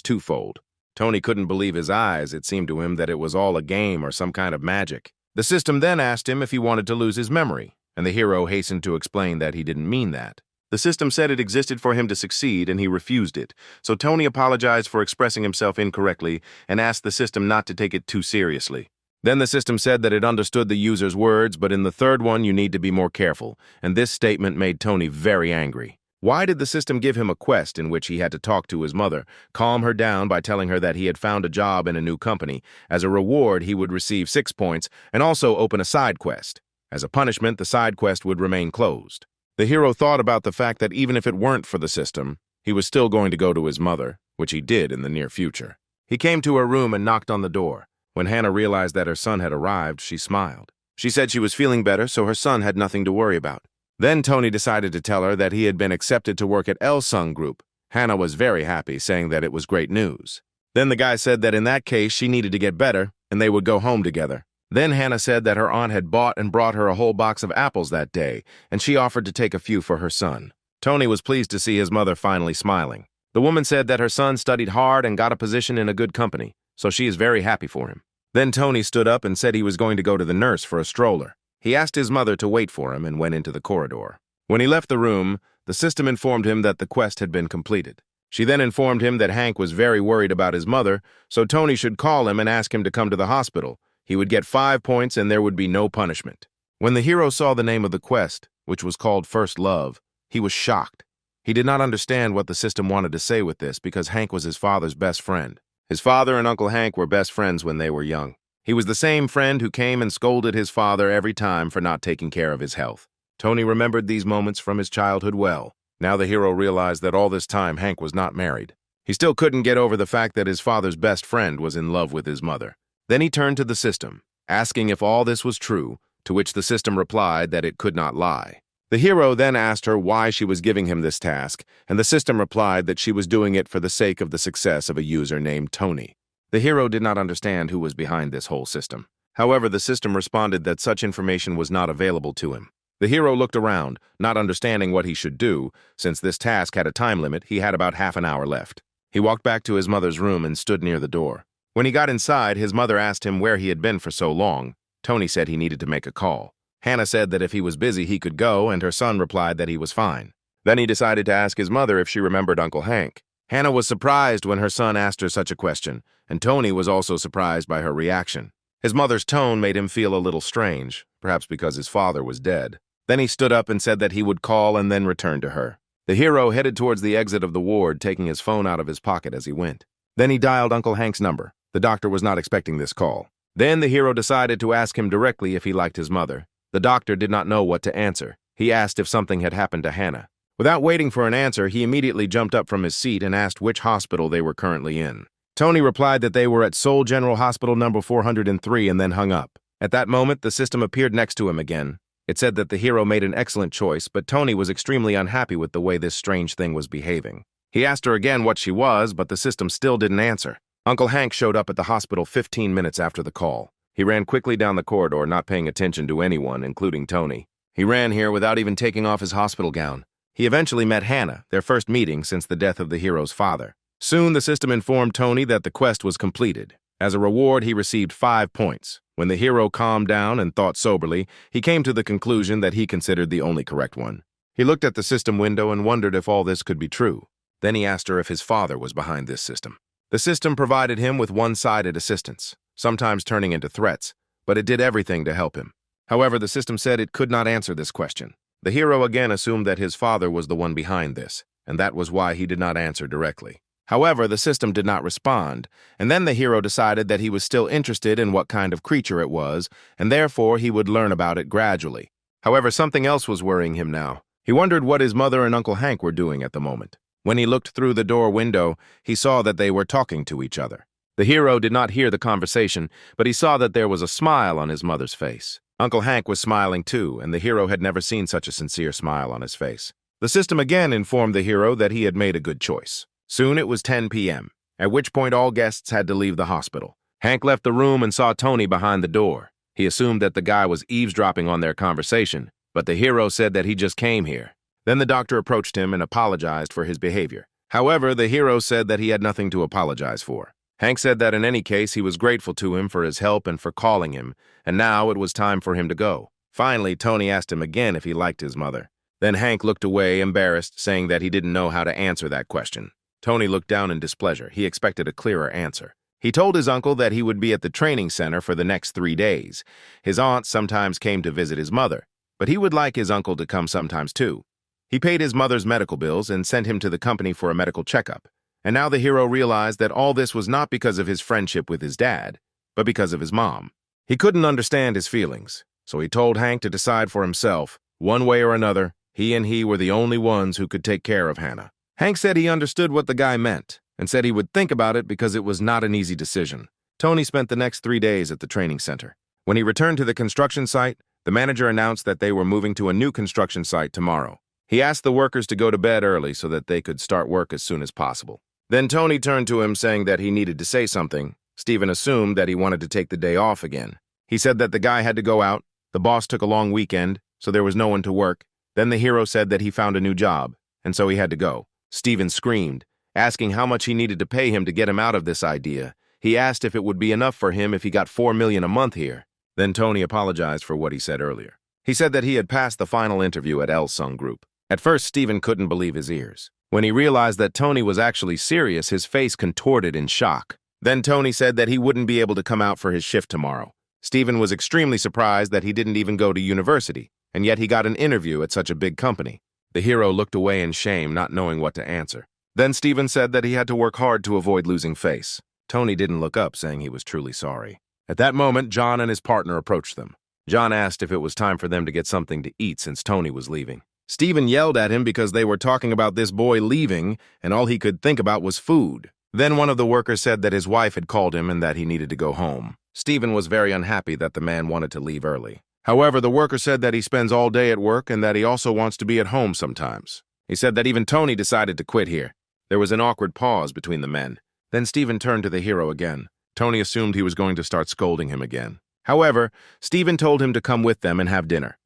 twofold. Tony couldn't believe his eyes. It seemed to him that it was all a game or some kind of magic. The system then asked him if he wanted to lose his memory, and the hero hastened to explain that he didn't mean that. The system said it existed for him to succeed, and he refused it. So Tony apologized for expressing himself incorrectly and asked the system not to take it too seriously. Then the system said that it understood the user's words, but in the third one you need to be more careful, and this statement made Tony very angry. Why did the system give him a quest in which he had to talk to his mother, calm her down by telling her that he had found a job in a new company? As a reward, he would receive 6 points and also open a side quest. As a punishment, the side quest would remain closed. The hero thought about the fact that even if it weren't for the system, he was still going to go to his mother, which he did in the near future. He came to her room and knocked on the door. When Hannah realized that her son had arrived, she smiled. She said she was feeling better, so her son had nothing to worry about. Then Tony decided to tell her that he had been accepted to work at Elsung Group. Hannah was very happy, saying that it was great news. Then the guy said that in that case she needed to get better, and they would go home together. Then Hannah said that her aunt had bought and brought her a whole box of apples that day, and she offered to take a few for her son. Tony was pleased to see his mother finally smiling. The woman said that her son studied hard and got a position in a good company, so she is very happy for him. Then Tony stood up and said he was going to go to the nurse for a stroller. He asked his mother to wait for him and went into the corridor. When he left the room, the system informed him that the quest had been completed. She then informed him that Hank was very worried about his mother, so Tony should call him and ask him to come to the hospital. He would get 5 points and there would be no punishment. When the hero saw the name of the quest, which was called First Love, he was shocked. He did not understand what the system wanted to say with this because Hank was his father's best friend. His father and Uncle Hank were best friends when they were young. He was the same friend who came and scolded his father every time for not taking care of his health. Tony remembered these moments from his childhood well. Now the hero realized that all this time Hank was not married. He still couldn't get over the fact that his father's best friend was in love with his mother. Then he turned to the system, asking if all this was true, to which the system replied that it could not lie. The hero then asked her why she was giving him this task, and the system replied that she was doing it for the sake of the success of a user named Tony. The hero did not understand who was behind this whole system. However, the system responded that such information was not available to him. The hero looked around, not understanding what he should do. Since this task had a time limit, he had about half an hour left. He walked back to his mother's room and stood near the door. When he got inside, his mother asked him where he had been for so long. Tony said he needed to make a call. Hannah said that if he was busy, he could go, and her son replied that he was fine. Then he decided to ask his mother if she remembered Uncle Hank. Hannah was surprised when her son asked her such a question, and Tony was also surprised by her reaction. His mother's tone made him feel a little strange, perhaps because his father was dead. Then he stood up and said that he would call and then return to her. The hero headed towards the exit of the ward, taking his phone out of his pocket as he went. Then he dialed Uncle Hank's number. The doctor was not expecting this call. Then the hero decided to ask him directly if he liked his mother. The doctor did not know what to answer. He asked if something had happened to Hannah. Without waiting for an answer, he immediately jumped up from his seat and asked which hospital they were currently in. Tony replied that they were at Seoul General Hospital number 403 and then hung up. At that moment, the system appeared next to him again. It said that the hero made an excellent choice, but Tony was extremely unhappy with the way this strange thing was behaving. He asked her again what she was, but the system still didn't answer. Uncle Hank showed up at the hospital 15 minutes after the call. He ran quickly down the corridor, not paying attention to anyone, including Tony. He ran here without even taking off his hospital gown. He eventually met Hannah, their first meeting since the death of the hero's father. Soon, the system informed Tony that the quest was completed. As a reward, he received 5 points. When the hero calmed down and thought soberly, he came to the conclusion that he considered the only correct one. He looked at the system window and wondered if all this could be true. Then he asked her if his father was behind this system. The system provided him with one-sided assistance, sometimes turning into threats, but it did everything to help him. However, the system said it could not answer this question. The hero again assumed that his father was the one behind this, and that was why he did not answer directly. However, the system did not respond, and then the hero decided that he was still interested in what kind of creature it was, and therefore he would learn about it gradually. However, something else was worrying him now. He wondered what his mother and Uncle Hank were doing at the moment. When he looked through the door window, he saw that they were talking to each other. The hero did not hear the conversation, but he saw that there was a smile on his mother's face. Uncle Hank was smiling too, and the hero had never seen such a sincere smile on his face. The system again informed the hero that he had made a good choice. Soon it was 10 p.m., at which point all guests had to leave the hospital. Hank left the room and saw Tony behind the door. He assumed that the guy was eavesdropping on their conversation, but the hero said that he just came here. Then the doctor approached him and apologized for his behavior. However, the hero said that he had nothing to apologize for. Hank said that in any case he was grateful to him for his help and for calling him, and now it was time for him to go. Finally, Tony asked him again if he liked his mother. Then Hank looked away, embarrassed, saying that he didn't know how to answer that question. Tony looked down in displeasure. He expected a clearer answer. He told his uncle that he would be at the training center for the next 3 days. His aunt sometimes came to visit his mother, but he would like his uncle to come sometimes too. He paid his mother's medical bills and sent him to the company for a medical checkup. And now the hero realized that all this was not because of his friendship with his dad, but because of his mom. He couldn't understand his feelings, so he told Hank to decide for himself. One way or another, he were the only ones who could take care of Hannah. Hank said he understood what the guy meant, and said he would think about it because it was not an easy decision. Tony spent the next 3 days at the training center. When he returned to the construction site, the manager announced that they were moving to a new construction site tomorrow. He asked the workers to go to bed early so that they could start work as soon as possible. Then Tony turned to him saying that he needed to say something. Stephen assumed that he wanted to take the day off again. He said that the guy had to go out, the boss took a long weekend, so there was no one to work. Then the hero said that he found a new job, and so he had to go. Steven screamed, asking how much he needed to pay him to get him out of this idea. He asked if it would be enough for him if he got $4 million a month here. Then Tony apologized for what he said earlier. He said that he had passed the final interview at Sung Group. At first, Steven couldn't believe his ears. When he realized that Tony was actually serious, his face contorted in shock. Then Tony said that he wouldn't be able to come out for his shift tomorrow. Steven was extremely surprised that he didn't even go to university, and yet he got an interview at such a big company. The hero looked away in shame, not knowing what to answer. Then Steven said that he had to work hard to avoid losing face. Tony didn't look up, saying he was truly sorry. At that moment, John and his partner approached them. John asked if it was time for them to get something to eat since Tony was leaving. Steven yelled at him because they were talking about this boy leaving, and all he could think about was food. Then one of the workers said that his wife had called him and that he needed to go home. Steven was very unhappy that the man wanted to leave early. However, the worker said that he spends all day at work and that he also wants to be at home sometimes. He said that even Tony decided to quit here. There was an awkward pause between the men. Then Steven turned to the hero again. Tony assumed he was going to start scolding him again. However, Steven told him to come with them and have dinner.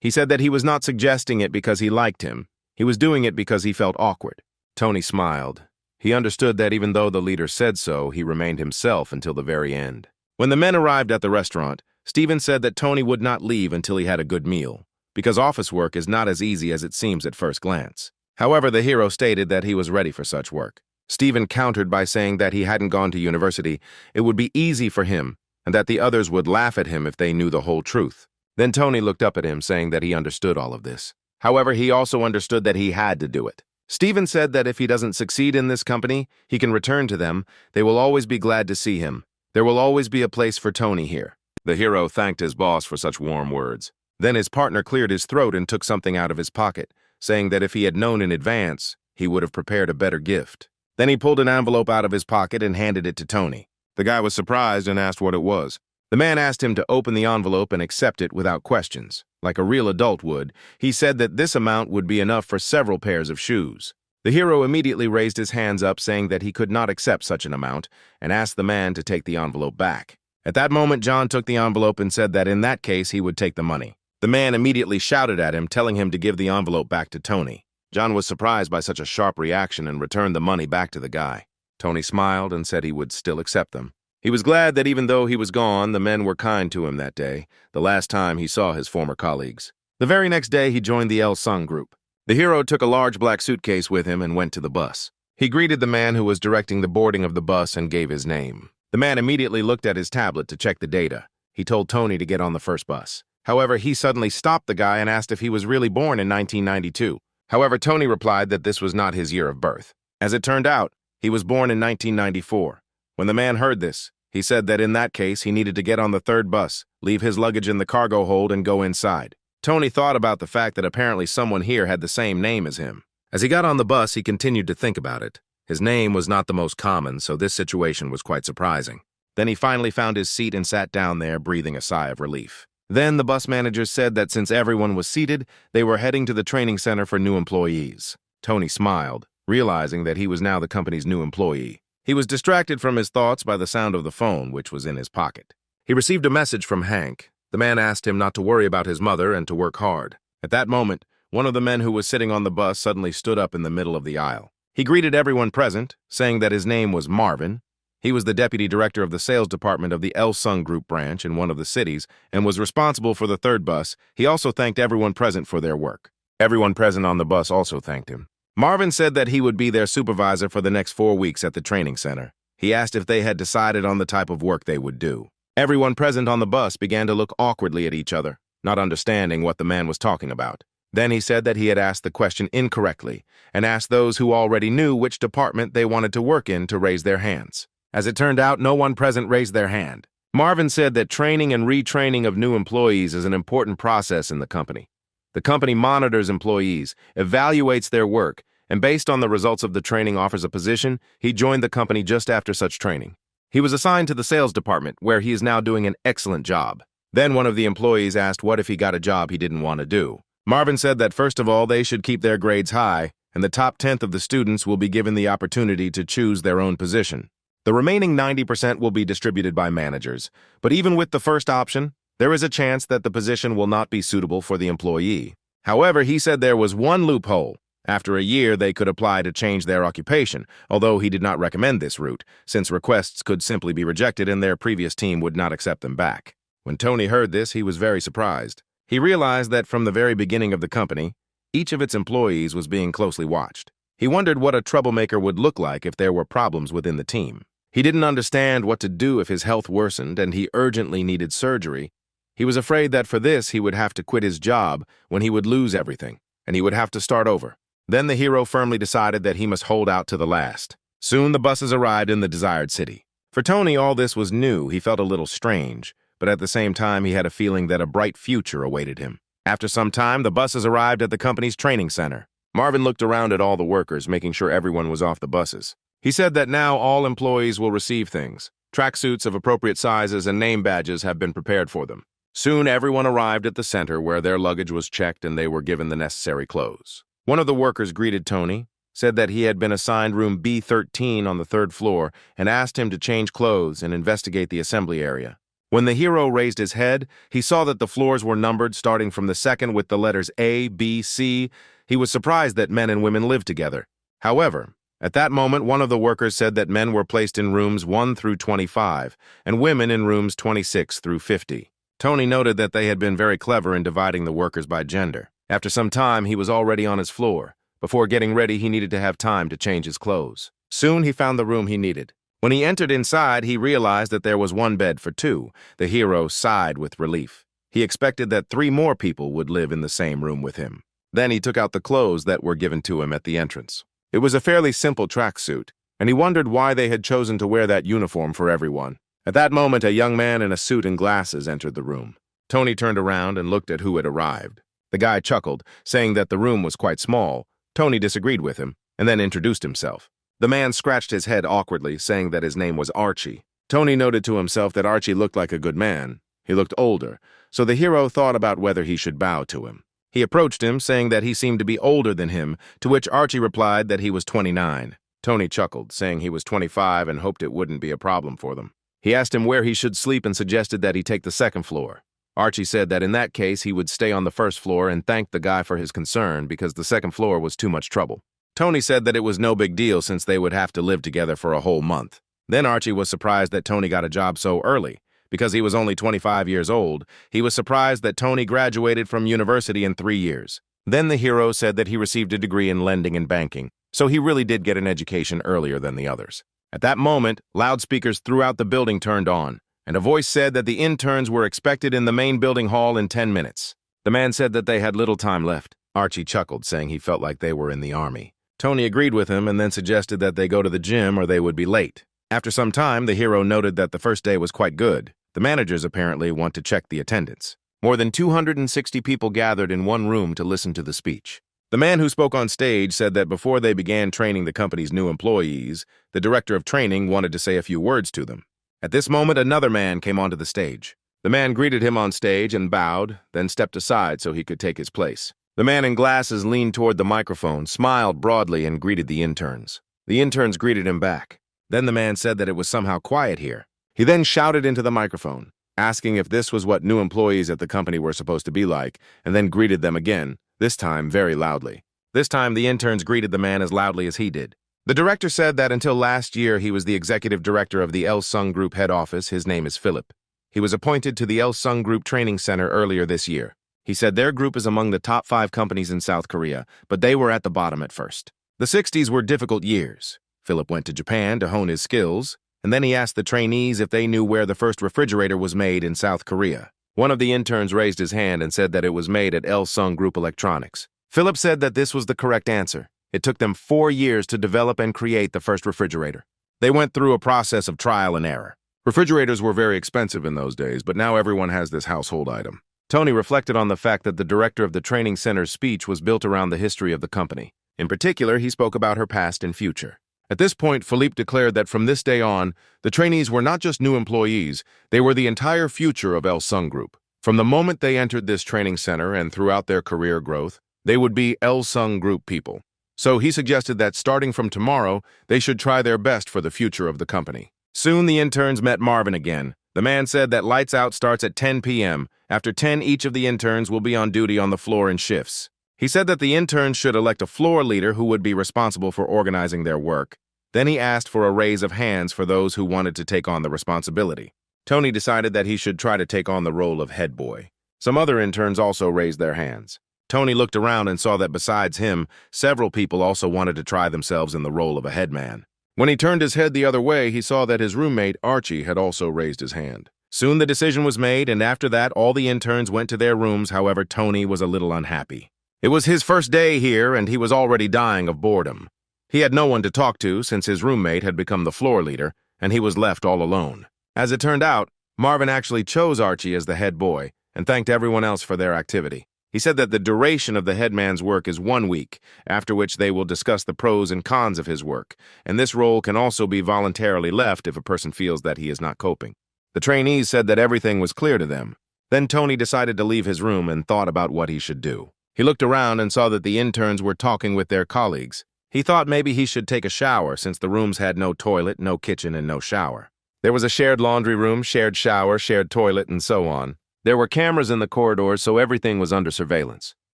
He said that he was not suggesting it because he liked him. He was doing it because he felt awkward. Tony smiled. He understood that even though the leader said so, he remained himself until the very end. When the men arrived at the restaurant, Steven said that Tony would not leave until he had a good meal, because office work is not as easy as it seems at first glance. However, the hero stated that he was ready for such work. Steven countered by saying that he hadn't gone to university, it would be easy for him, and that the others would laugh at him if they knew the whole truth. Then Tony looked up at him, saying that he understood all of this. However, he also understood that he had to do it. Steven said that if he doesn't succeed in this company, he can return to them. They will always be glad to see him. There will always be a place for Tony here. The hero thanked his boss for such warm words. Then his partner cleared his throat and took something out of his pocket, saying that if he had known in advance, he would have prepared a better gift. Then he pulled an envelope out of his pocket and handed it to Tony. The guy was surprised and asked what it was. The man asked him to open the envelope and accept it without questions. Like a real adult would, he said that this amount would be enough for several pairs of shoes. The hero immediately raised his hands up, saying that he could not accept such an amount, and asked the man to take the envelope back. At that moment, John took the envelope and said that in that case, he would take the money. The man immediately shouted at him, telling him to give the envelope back to Tony. John was surprised by such a sharp reaction and returned the money back to the guy. Tony smiled and said he would still accept them. He was glad that even though he was gone, the men were kind to him that day, the last time he saw his former colleagues. The very next day, he joined the Sung Group. The hero took a large black suitcase with him and went to the bus. He greeted the man who was directing the boarding of the bus and gave his name. The man immediately looked at his tablet to check the data. He told Tony to get on the first bus. However, he suddenly stopped the guy and asked if he was really born in 1992. However, Tony replied that this was not his year of birth. As it turned out, he was born in 1994. When the man heard this, he said that in that case, he needed to get on the third bus, leave his luggage in the cargo hold, and go inside. Tony thought about the fact that apparently someone here had the same name as him. As he got on the bus, he continued to think about it. His name was not the most common, so this situation was quite surprising. Then he finally found his seat and sat down there, breathing a sigh of relief. Then the bus manager said that since everyone was seated, they were heading to the training center for new employees. Tony smiled, realizing that he was now the company's new employee. He was distracted from his thoughts by the sound of the phone, which was in his pocket. He received a message from Hank. The man asked him not to worry about his mother and to work hard. At that moment, one of the men who was sitting on the bus suddenly stood up in the middle of the aisle. He greeted everyone present, saying that his name was Marvin. He was the deputy director of the sales department of the Sung Group branch in one of the cities and was responsible for the third bus. He also thanked everyone present for their work. Everyone present on the bus also thanked him. Marvin said that he would be their supervisor for the next 4 weeks at the training center. He asked if they had decided on the type of work they would do. Everyone present on the bus began to look awkwardly at each other, not understanding what the man was talking about. Then he said that he had asked the question incorrectly and asked those who already knew which department they wanted to work in to raise their hands. As it turned out, no one present raised their hand. Marvin said that training and retraining of new employees is an important process in the company. The company monitors employees, evaluates their work, and based on the results of the training offers a position. He joined the company just after such training. He was assigned to the sales department, where he is now doing an excellent job. Then one of the employees asked what if he got a job he didn't want to do. Marvin said that first of all, they should keep their grades high, and the top 10th of the students will be given the opportunity to choose their own position. The remaining 90% will be distributed by managers, but even with the first option, there is a chance that the position will not be suitable for the employee. However, he said there was one loophole. After a year, they could apply to change their occupation, although he did not recommend this route, since requests could simply be rejected and their previous team would not accept them back. When Tony heard this, he was very surprised. He realized that from the very beginning of the company, each of its employees was being closely watched. He wondered what a troublemaker would look like if there were problems within the team. He didn't understand what to do if his health worsened and he urgently needed surgery. He was afraid that for this he would have to quit his job when he would lose everything, and he would have to start over. Then the hero firmly decided that he must hold out to the last. Soon the buses arrived in the desired city. For Tony, all this was new. He felt a little strange, but at the same time he had a feeling that a bright future awaited him. After some time, the buses arrived at the company's training center. Marvin looked around at all the workers, making sure everyone was off the buses. He said that now all employees will receive things. Tracksuits of appropriate sizes and name badges have been prepared for them. Soon everyone arrived at the center where their luggage was checked and they were given the necessary clothes. One of the workers greeted Tony, said that he had been assigned room B13 on the 3rd floor, and asked him to change clothes and investigate the assembly area. When the hero raised his head, he saw that the floors were numbered starting from the 2nd with the letters A, B, C. He was surprised that men and women lived together. However, at that moment, one of the workers said that men were placed in rooms 1 through 25 and women in rooms 26 through 50. Tony noted that they had been very clever in dividing the workers by gender. After some time, he was already on his floor. Before getting ready, he needed to have time to change his clothes. Soon, he found the room he needed. When he entered inside, he realized that there was one bed for 2. The hero sighed with relief. He expected that 3 more people would live in the same room with him. Then he took out the clothes that were given to him at the entrance. It was a fairly simple tracksuit, and he wondered why they had chosen to wear that uniform for everyone. At that moment, a young man in a suit and glasses entered the room. Tony turned around and looked at who had arrived. The guy chuckled, saying that the room was quite small. Tony disagreed with him, and then introduced himself. The man scratched his head awkwardly, saying that his name was Archie. Tony noted to himself that Archie looked like a good man. He looked older, so the hero thought about whether he should bow to him. He approached him, saying that he seemed to be older than him, to which Archie replied that he was 29. Tony chuckled, saying he was 25 and hoped it wouldn't be a problem for them. He asked him where he should sleep and suggested that he take the 2nd floor. Archie said that in that case he would stay on the 1st floor and thanked the guy for his concern because the 2nd floor was too much trouble. Tony said that it was no big deal since they would have to live together for a whole month. Then Archie was surprised that Tony got a job so early. Because he was only 25 years old, he was surprised that Tony graduated from university in 3 years. Then the hero said that he received a degree in lending and banking, so he really did get an education earlier than the others. At that moment, loudspeakers throughout the building turned on, and a voice said that the interns were expected in the main building hall in 10 minutes. The man said that they had little time left. Archie chuckled, saying he felt like they were in the army. Tony agreed with him and then suggested that they go to the gym or they would be late. After some time, the hero noted that the first day was quite good. The managers apparently want to check the attendance. More than 260 people gathered in one room to listen to the speech. The man who spoke on stage said that before they began training the company's new employees, the director of training wanted to say a few words to them. At this moment, another man came onto the stage. The man greeted him on stage and bowed, then stepped aside so he could take his place. The man in glasses leaned toward the microphone, smiled broadly, and greeted the interns. The interns greeted him back. Then the man said that it was somehow quiet here. He then shouted into the microphone, asking if this was what new employees at the company were supposed to be like, and then greeted them again, this time very loudly. This time, the interns greeted the man as loudly as he did. The director said that until last year, he was the executive director of the El-Sung Group head office. His name is Philip. He was appointed to the El-Sung Group Training Center earlier this year. He said their group is among the top 5 companies in South Korea, but they were at the bottom at first. The 60s were difficult years. Philip went to Japan to hone his skills, and then he asked the trainees if they knew where the first refrigerator was made in South Korea. One of the interns raised his hand and said that it was made at El-Sung Group Electronics. Philip said that this was the correct answer. It took them 4 years to develop and create the first refrigerator. They went through a process of trial and error. Refrigerators were very expensive in those days, but now everyone has this household item. Tony reflected on the fact that the director of the training center's speech was built around the history of the company. In particular, he spoke about her past and future. At this point, Philippe declared that from this day on, the trainees were not just new employees, they were the entire future of El-Sung Group. From the moment they entered this training center and throughout their career growth, they would be El-Sung Group people. So he suggested that starting from tomorrow, they should try their best for the future of the company. Soon the interns met Marvin again. The man said that lights out starts at 10 p.m. After 10, each of the interns will be on duty on the floor in shifts. He said that the interns should elect a floor leader who would be responsible for organizing their work. Then he asked for a raise of hands for those who wanted to take on the responsibility. Tony decided that he should try to take on the role of head boy. Some other interns also raised their hands. Tony looked around and saw that besides him, several people also wanted to try themselves in the role of a headman. When he turned his head the other way, he saw that his roommate, Archie, had also raised his hand. Soon the decision was made, and after that, all the interns went to their rooms. However, Tony was a little unhappy. It was his first day here, and he was already dying of boredom. He had no one to talk to since his roommate had become the floor leader, and he was left all alone. As it turned out, Marvin actually chose Archie as the head boy and thanked everyone else for their activity. He said that the duration of the headman's work is 1 week, after which they will discuss the pros and cons of his work, and this role can also be voluntarily left if a person feels that he is not coping. The trainees said that everything was clear to them. Then Tony decided to leave his room and thought about what he should do. He looked around and saw that the interns were talking with their colleagues. He thought maybe he should take a shower since the rooms had no toilet, no kitchen, and no shower. There was a shared laundry room, shared shower, shared toilet, and so on. There were cameras in the corridors, so everything was under surveillance.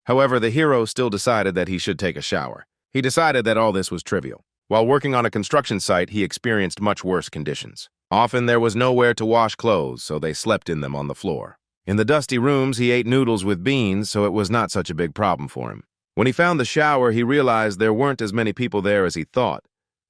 However, the hero still decided that he should take a shower. He decided that all this was trivial. While working on a construction site, he experienced much worse conditions. Often there was nowhere to wash clothes, so they slept in them on the floor. In the dusty rooms, he ate noodles with beans, so it was not such a big problem for him. When he found the shower, he realized there weren't as many people there as he thought.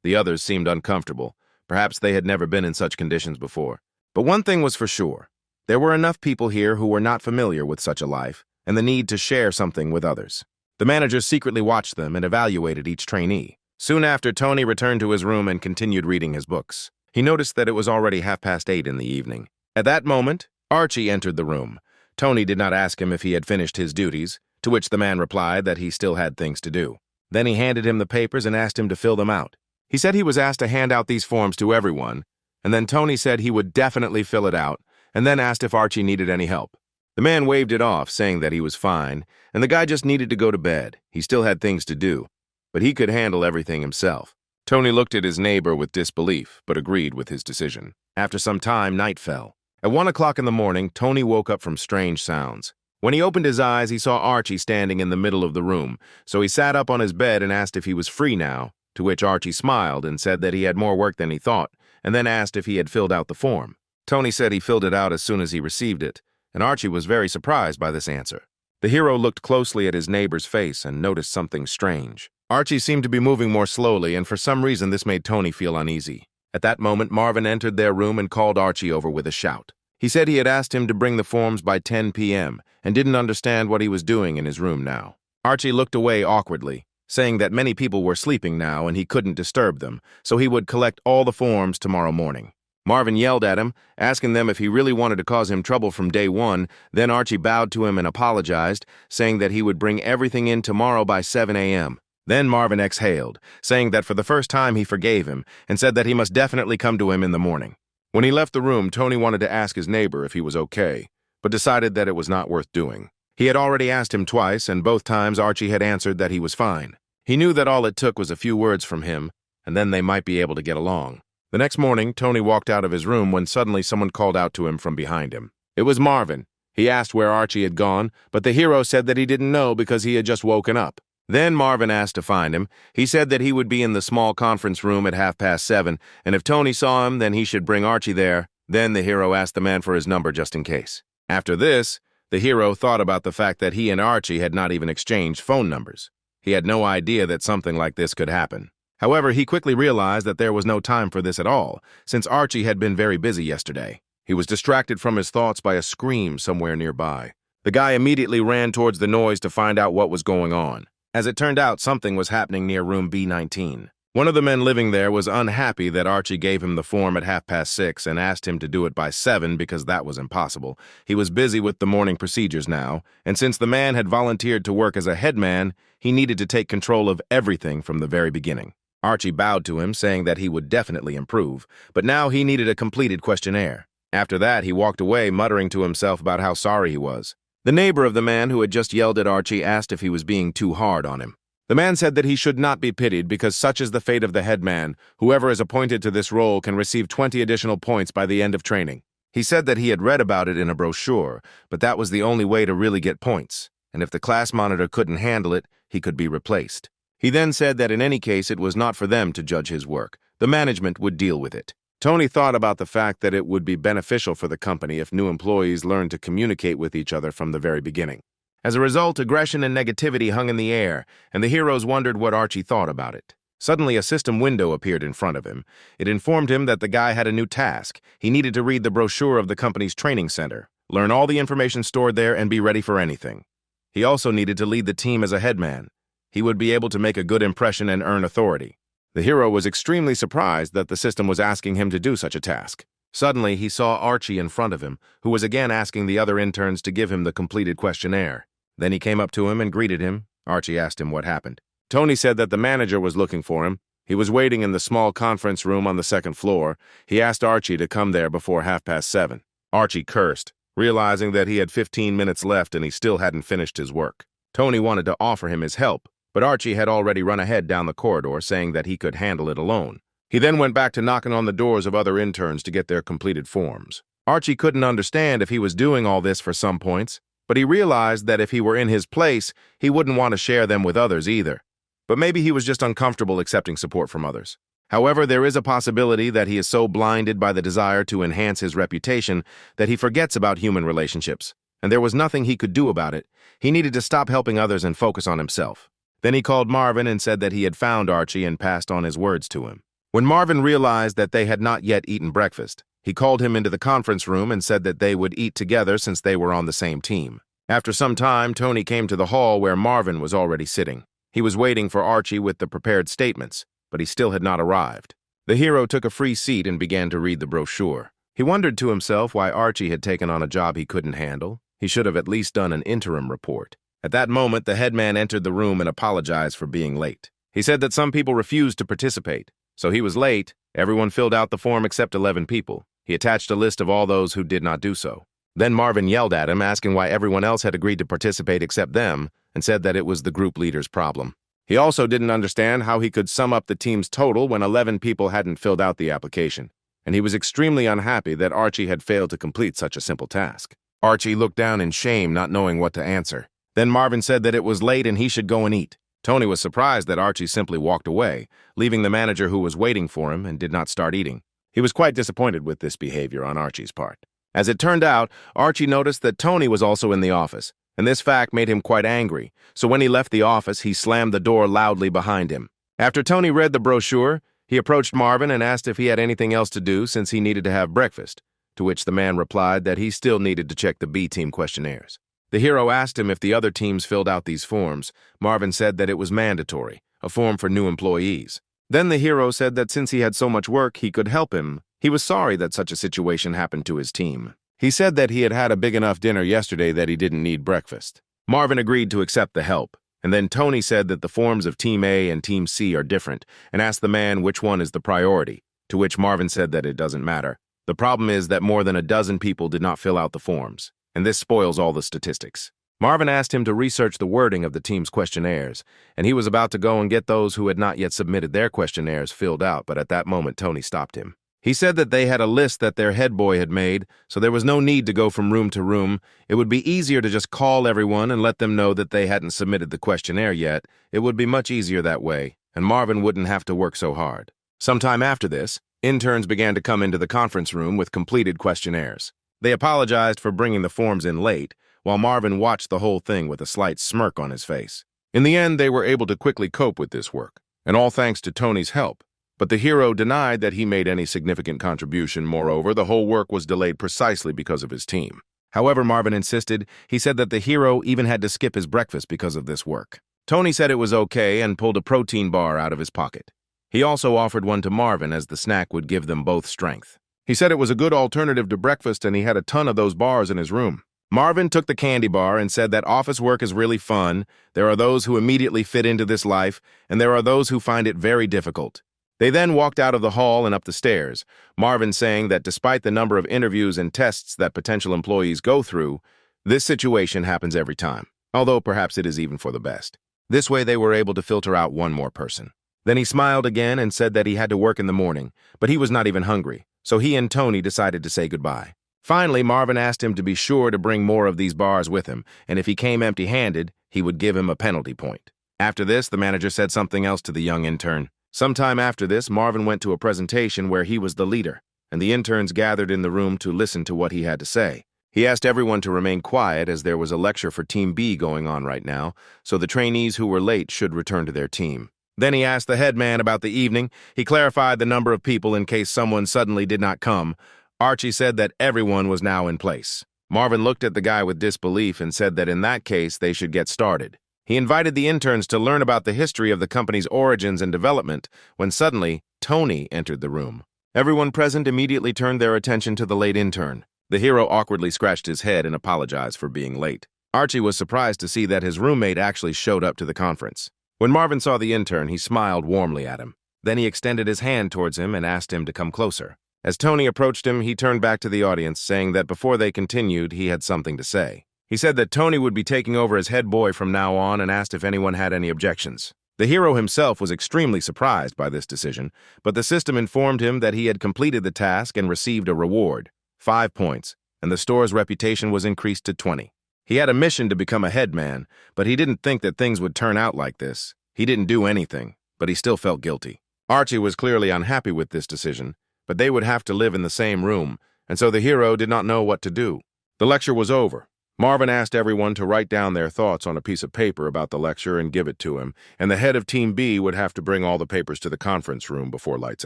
The others seemed uncomfortable. Perhaps they had never been in such conditions before. But one thing was for sure. There were enough people here who were not familiar with such a life and the need to share something with others. The manager secretly watched them and evaluated each trainee. Soon after, Tony returned to his room and continued reading his books. He noticed that it was already 8:30 in the evening. At that moment, Archie entered the room. Tony did not ask him if he had finished his duties, to which the man replied that he still had things to do. Then he handed him the papers and asked him to fill them out. He said he was asked to hand out these forms to everyone, and then Tony said he would definitely fill it out, and then asked if Archie needed any help. The man waved it off, saying that he was fine, and the guy just needed to go to bed. He still had things to do, but he could handle everything himself. Tony looked at his neighbor with disbelief, but agreed with his decision. After some time, night fell. At 1 o'clock in the morning, Tony woke up from strange sounds. When he opened his eyes, he saw Archie standing in the middle of the room, so he sat up on his bed and asked if he was free now, to which Archie smiled and said that he had more work than he thought, and then asked if he had filled out the form. Tony said he filled it out as soon as he received it, and Archie was very surprised by this answer. The hero looked closely at his neighbor's face and noticed something strange. Archie seemed to be moving more slowly, and for some reason this made Tony feel uneasy. At that moment, Marvin entered their room and called Archie over with a shout. He said he had asked him to bring the forms by 10 p.m. and didn't understand what he was doing in his room now. Archie looked away awkwardly, saying that many people were sleeping now and he couldn't disturb them, so he would collect all the forms tomorrow morning. Marvin yelled at him, asking them if he really wanted to cause him trouble from day one. Then Archie bowed to him and apologized, saying that he would bring everything in tomorrow by 7 a.m. Then Marvin exhaled, saying that for the first time he forgave him and said that he must definitely come to him in the morning. When he left the room, Tony wanted to ask his neighbor if he was okay, but decided that it was not worth doing. He had already asked him twice, and both times Archie had answered that he was fine. He knew that all it took was a few words from him, and then they might be able to get along. The next morning, Tony walked out of his room when suddenly someone called out to him from behind him. It was Marvin. He asked where Archie had gone, but the hero said that he didn't know because he had just woken up. Then Marvin asked to find him. He said that he would be in the small conference room at 7:30, and if Tony saw him, then he should bring Archie there. Then the hero asked the man for his number just in case. After this, the hero thought about the fact that he and Archie had not even exchanged phone numbers. He had no idea that something like this could happen. However, he quickly realized that there was no time for this at all, since Archie had been very busy yesterday. He was distracted from his thoughts by a scream somewhere nearby. The guy immediately ran towards the noise to find out what was going on. As it turned out, something was happening near room B19. One of the men living there was unhappy that Archie gave him the form at 6:30 and asked him to do it by 7 because that was impossible. He was busy with the morning procedures now, and since the man had volunteered to work as a headman, he needed to take control of everything from the very beginning. Archie bowed to him, saying that he would definitely improve, but now he needed a completed questionnaire. After that, he walked away, muttering to himself about how sorry he was. The neighbor of the man who had just yelled at Archie asked if he was being too hard on him. The man said that he should not be pitied because such is the fate of the headman. Whoever is appointed to this role can receive 20 additional points by the end of training. He said that he had read about it in a brochure, but that was the only way to really get points, and if the class monitor couldn't handle it, he could be replaced. He then said that in any case it was not for them to judge his work. The management would deal with it. Tony thought about the fact that it would be beneficial for the company if new employees learned to communicate with each other from the very beginning. As a result, aggression and negativity hung in the air, and the heroes wondered what Archie thought about it. Suddenly, a system window appeared in front of him. It informed him that the guy had a new task. He needed to read the brochure of the company's training center, learn all the information stored there, and be ready for anything. He also needed to lead the team as a headman. He would be able to make a good impression and earn authority. The hero was extremely surprised that the system was asking him to do such a task. Suddenly, he saw Archie in front of him, who was again asking the other interns to give him the completed questionnaire. Then he came up to him and greeted him. Archie asked him what happened. Tony said that the manager was looking for him. He was waiting in the small conference room on the second floor. He asked Archie to come there before 7:30. Archie cursed, realizing that he had 15 minutes left and he still hadn't finished his work. Tony wanted to offer him his help, but Archie had already run ahead down the corridor, saying that he could handle it alone. He then went back to knocking on the doors of other interns to get their completed forms. Archie couldn't understand if he was doing all this for some points, but he realized that if he were in his place, he wouldn't want to share them with others either. But maybe he was just uncomfortable accepting support from others. However, there is a possibility that he is so blinded by the desire to enhance his reputation that he forgets about human relationships, and there was nothing he could do about it. He needed to stop helping others and focus on himself. Then he called Marvin and said that he had found Archie and passed on his words to him. When Marvin realized that they had not yet eaten breakfast, he called him into the conference room and said that they would eat together since they were on the same team. After some time, Tony came to the hall where Marvin was already sitting. He was waiting for Archie with the prepared statements, but he still had not arrived. The hero took a free seat and began to read the brochure. He wondered to himself why Archie had taken on a job he couldn't handle. He should have at least done an interim report. At that moment, the headman entered the room and apologized for being late. He said that some people refused to participate, so he was late. Everyone filled out the form except 11 people. He attached a list of all those who did not do so. Then Marvin yelled at him, asking why everyone else had agreed to participate except them, and said that it was the group leader's problem. He also didn't understand how he could sum up the team's total when 11 people hadn't filled out the application, and he was extremely unhappy that Archie had failed to complete such a simple task. Archie looked down in shame, not knowing what to answer. Then Marvin said that it was late and he should go and eat. Tony was surprised that Archie simply walked away, leaving the manager who was waiting for him and did not start eating. He was quite disappointed with this behavior on Archie's part. As it turned out, Archie noticed that Tony was also in the office, and this fact made him quite angry, so when he left the office, he slammed the door loudly behind him. After Tony read the brochure, he approached Marvin and asked if he had anything else to do since he needed to have breakfast, to which the man replied that he still needed to check the B-team questionnaires. The hero asked him if the other teams filled out these forms. Marvin said that it was mandatory, a form for new employees. Then the hero said that since he had so much work, he could help him. He was sorry that such a situation happened to his team. He said that he had had a big enough dinner yesterday that he didn't need breakfast. Marvin agreed to accept the help, and then Tony said that the forms of Team A and Team C are different, and asked the man which one is the priority, to which Marvin said that it doesn't matter. The problem is that more than a dozen people did not fill out the forms, and this spoils all the statistics. Marvin asked him to research the wording of the team's questionnaires, and he was about to go and get those who had not yet submitted their questionnaires filled out, but at that moment Tony stopped him. He said that they had a list that their head boy had made, so there was no need to go from room to room. It would be easier to just call everyone and let them know that they hadn't submitted the questionnaire yet. It would be much easier that way, and Marvin wouldn't have to work so hard. Sometime after this, interns began to come into the conference room with completed questionnaires. They apologized for bringing the forms in late, while Marvin watched the whole thing with a slight smirk on his face. In the end, they were able to quickly cope with this work, and all thanks to Tony's help. But the hero denied that he made any significant contribution. Moreover, the whole work was delayed precisely because of his team. However, Marvin insisted. He said that the hero even had to skip his breakfast because of this work. Tony said it was okay and pulled a protein bar out of his pocket. He also offered one to Marvin as the snack would give them both strength. He said it was a good alternative to breakfast and he had a ton of those bars in his room. Marvin took the candy bar and said that office work is really fun. There are those who immediately fit into this life, and there are those who find it very difficult. They then walked out of the hall and up the stairs, Marvin saying that despite the number of interviews and tests that potential employees go through, this situation happens every time, although perhaps it is even for the best. This way they were able to filter out one more person. Then he smiled again and said that he had to work in the morning, but he was not even hungry, so he and Tony decided to say goodbye. Finally, Marvin asked him to be sure to bring more of these bars with him, and if he came empty-handed, he would give him a penalty point. After this, the manager said something else to the young intern. Sometime after this, Marvin went to a presentation where he was the leader, and the interns gathered in the room to listen to what he had to say. He asked everyone to remain quiet as there was a lecture for Team B going on right now, so the trainees who were late should return to their team. Then he asked the headman about the evening. He clarified the number of people in case someone suddenly did not come. Archie said that everyone was now in place. Marvin looked at the guy with disbelief and said that in that case they should get started. He invited the interns to learn about the history of the company's origins and development when suddenly Tony entered the room. Everyone present immediately turned their attention to the late intern. The hero awkwardly scratched his head and apologized for being late. Archie was surprised to see that his roommate actually showed up to the conference. When Marvin saw the intern, he smiled warmly at him. Then he extended his hand towards him and asked him to come closer. As Tony approached him, he turned back to the audience, saying that before they continued, he had something to say. He said that Tony would be taking over as head boy from now on and asked if anyone had any objections. The hero himself was extremely surprised by this decision, but the system informed him that he had completed the task and received a reward, 5 points, and the store's reputation was increased to 20. He had a mission to become a headman, but he didn't think that things would turn out like this. He didn't do anything, but he still felt guilty. Archie was clearly unhappy with this decision, but they would have to live in the same room, and so the hero did not know what to do. The lecture was over. Marvin asked everyone to write down their thoughts on a piece of paper about the lecture and give it to him, and the head of Team B would have to bring all the papers to the conference room before lights